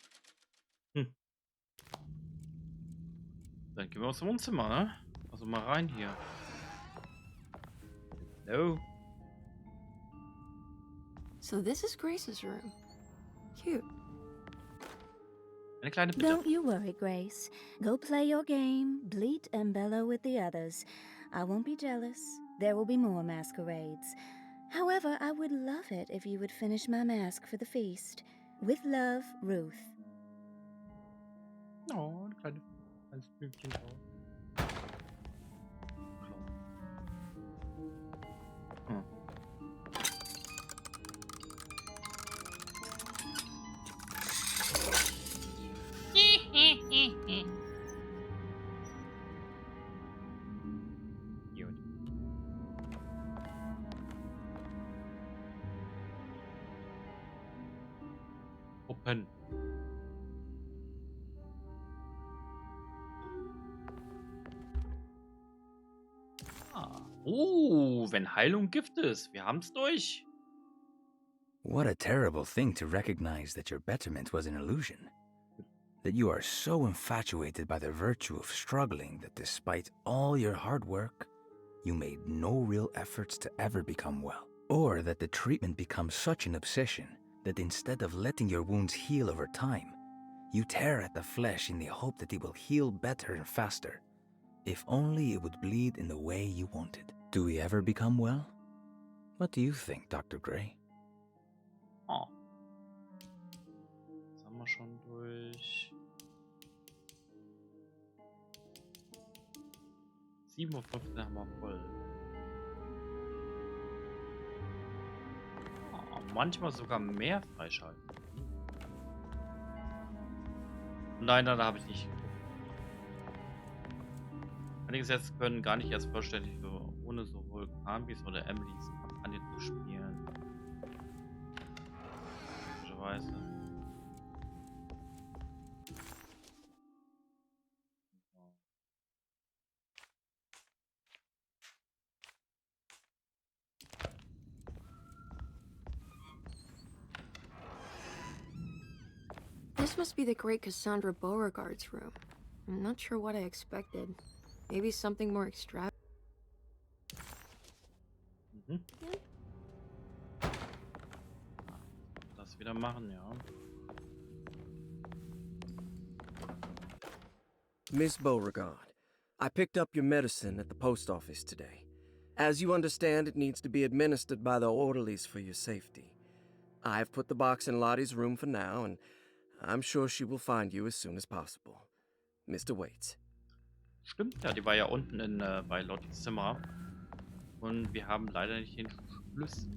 Dann gehen wir aus dem Wohnzimmer, ne? Also mal rein hier. Hello. So this is Grace's room. Cute. Eine kleine Bitte. Don't you worry, Grace. Go play your game, bleat and bellow with the others. I won't be jealous. There will be more masquerades. However, I would love it if you would finish my mask for the feast. With love, Ruth. Oh, ein kleines Blümchen drauf. Hm. Gut. Open. Wenn Heilung Gift ist. Wir haben's durch. What a terrible thing to recognize that your betterment was an illusion. That you are so infatuated by the virtue of struggling that despite all your hard work, you made no real efforts to ever become well. Or that the treatment becomes such an obsession that instead of letting your wounds heal over time, you tear at the flesh in the hope that it will heal better and faster. If only it would bleed in the way you wanted. Do we ever become well? What do you think, Dr. Gray? Oh. Das haben wir schon durch. 7:15 Uhr haben wir voll. Oh, manchmal sogar mehr freischalten. Nein, da habe ich nicht geguckt. Einige Sätze können gar nicht erst vollständig ohne sowohl Cambys oder Emilys Kampagne zu spielen. Weise. This must be the great Cassandra Beauregard's room. I'm not sure what I expected. Maybe something more extravagant. Das wieder machen, ja. Miss Beauregard, I picked up your medicine at the post office today. As you understand, it needs to be administered by the orderlies for your safety. I've put the box in Lottie's room for now, and I'm sure she will find you as soon as possible. Mr. Waits. Stimmt, ja, die war ja unten bei Lottis Zimmer. Und wir haben leider nicht den Schlüssel.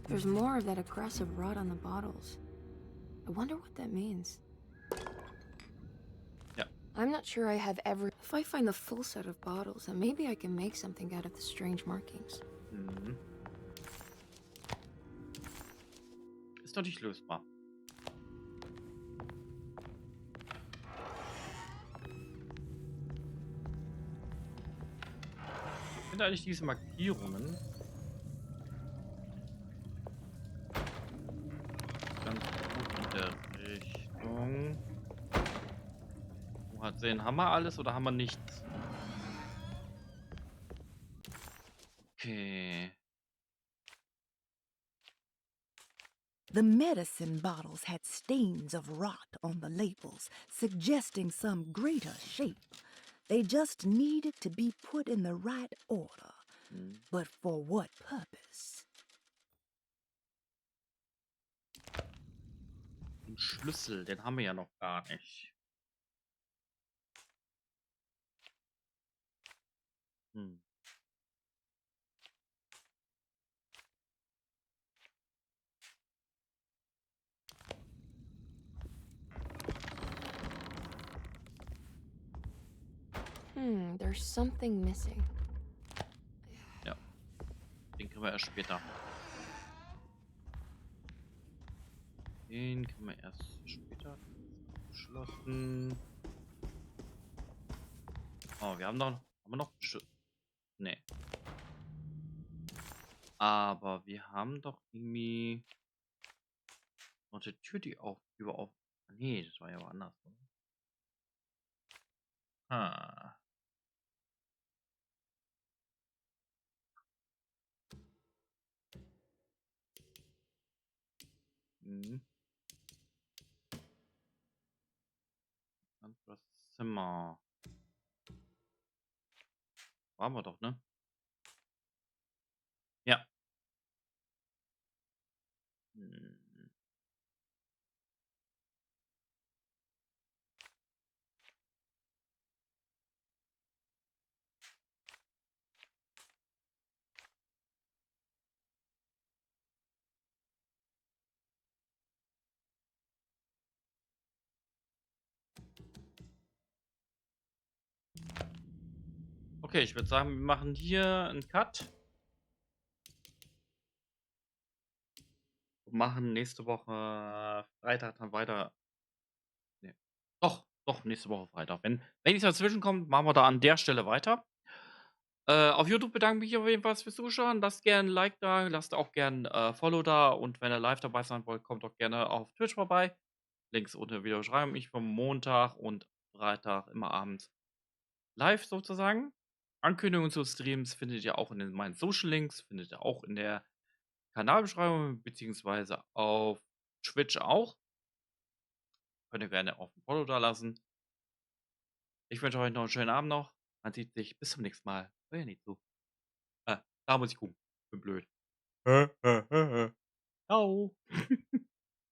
There's more of that aggressive rot on the bottles. I wonder what that means. Yeah. I'm not sure I have every... If I find the full set of bottles, then maybe I can make something out of the strange markings. Mhm. Ist doch nicht lösbar. Ich finde eigentlich diese Markierungen ganz gut in der Richtung. Wo hat sehen, haben wir alles oder haben wir nichts? Okay. The medicine bottles had stains of rot on the labels, suggesting some greater shape. They just needed to be put in the right order. But for what purpose? Den Schlüssel, den haben wir ja noch gar nicht. There's something missing. Ja. Den können wir erst später. Den können wir erst später. Geschlossen. Oh, wir haben noch. Haben wir noch? Nee. Aber wir haben doch irgendwie. Und die Tür, die auf, über auf. Nee, das war ja woanders. Oder? Ah. Mhm. Anderes Zimmer. Waren wir doch, ne? Ja. Hm. Okay, ich würde sagen, wir machen hier einen Cut. Und machen nächste Woche Freitag dann weiter. Ne. Doch, nächste Woche Freitag. Wenn nichts dazwischen kommt, machen wir da an der Stelle weiter. Auf YouTube bedanke ich mich auf jeden Fall fürs Zuschauen. Lasst gerne ein Like da, lasst auch gerne Follow da und wenn ihr live dabei sein wollt, kommt doch gerne auf Twitch vorbei. Links unter der Videobeschreibung. Ich vom Montag und Freitag immer abends live sozusagen. Ankündigungen zu Streams findet ihr auch in meinen Social Links, findet ihr auch in der Kanalbeschreibung, beziehungsweise auf Twitch auch. Könnt ihr gerne auf ein Follow da lassen. Ich wünsche euch noch einen schönen Abend noch. Man sieht sich. Bis zum nächsten Mal. Euer Nizu. Da muss ich gucken. Bin blöd. Ciao.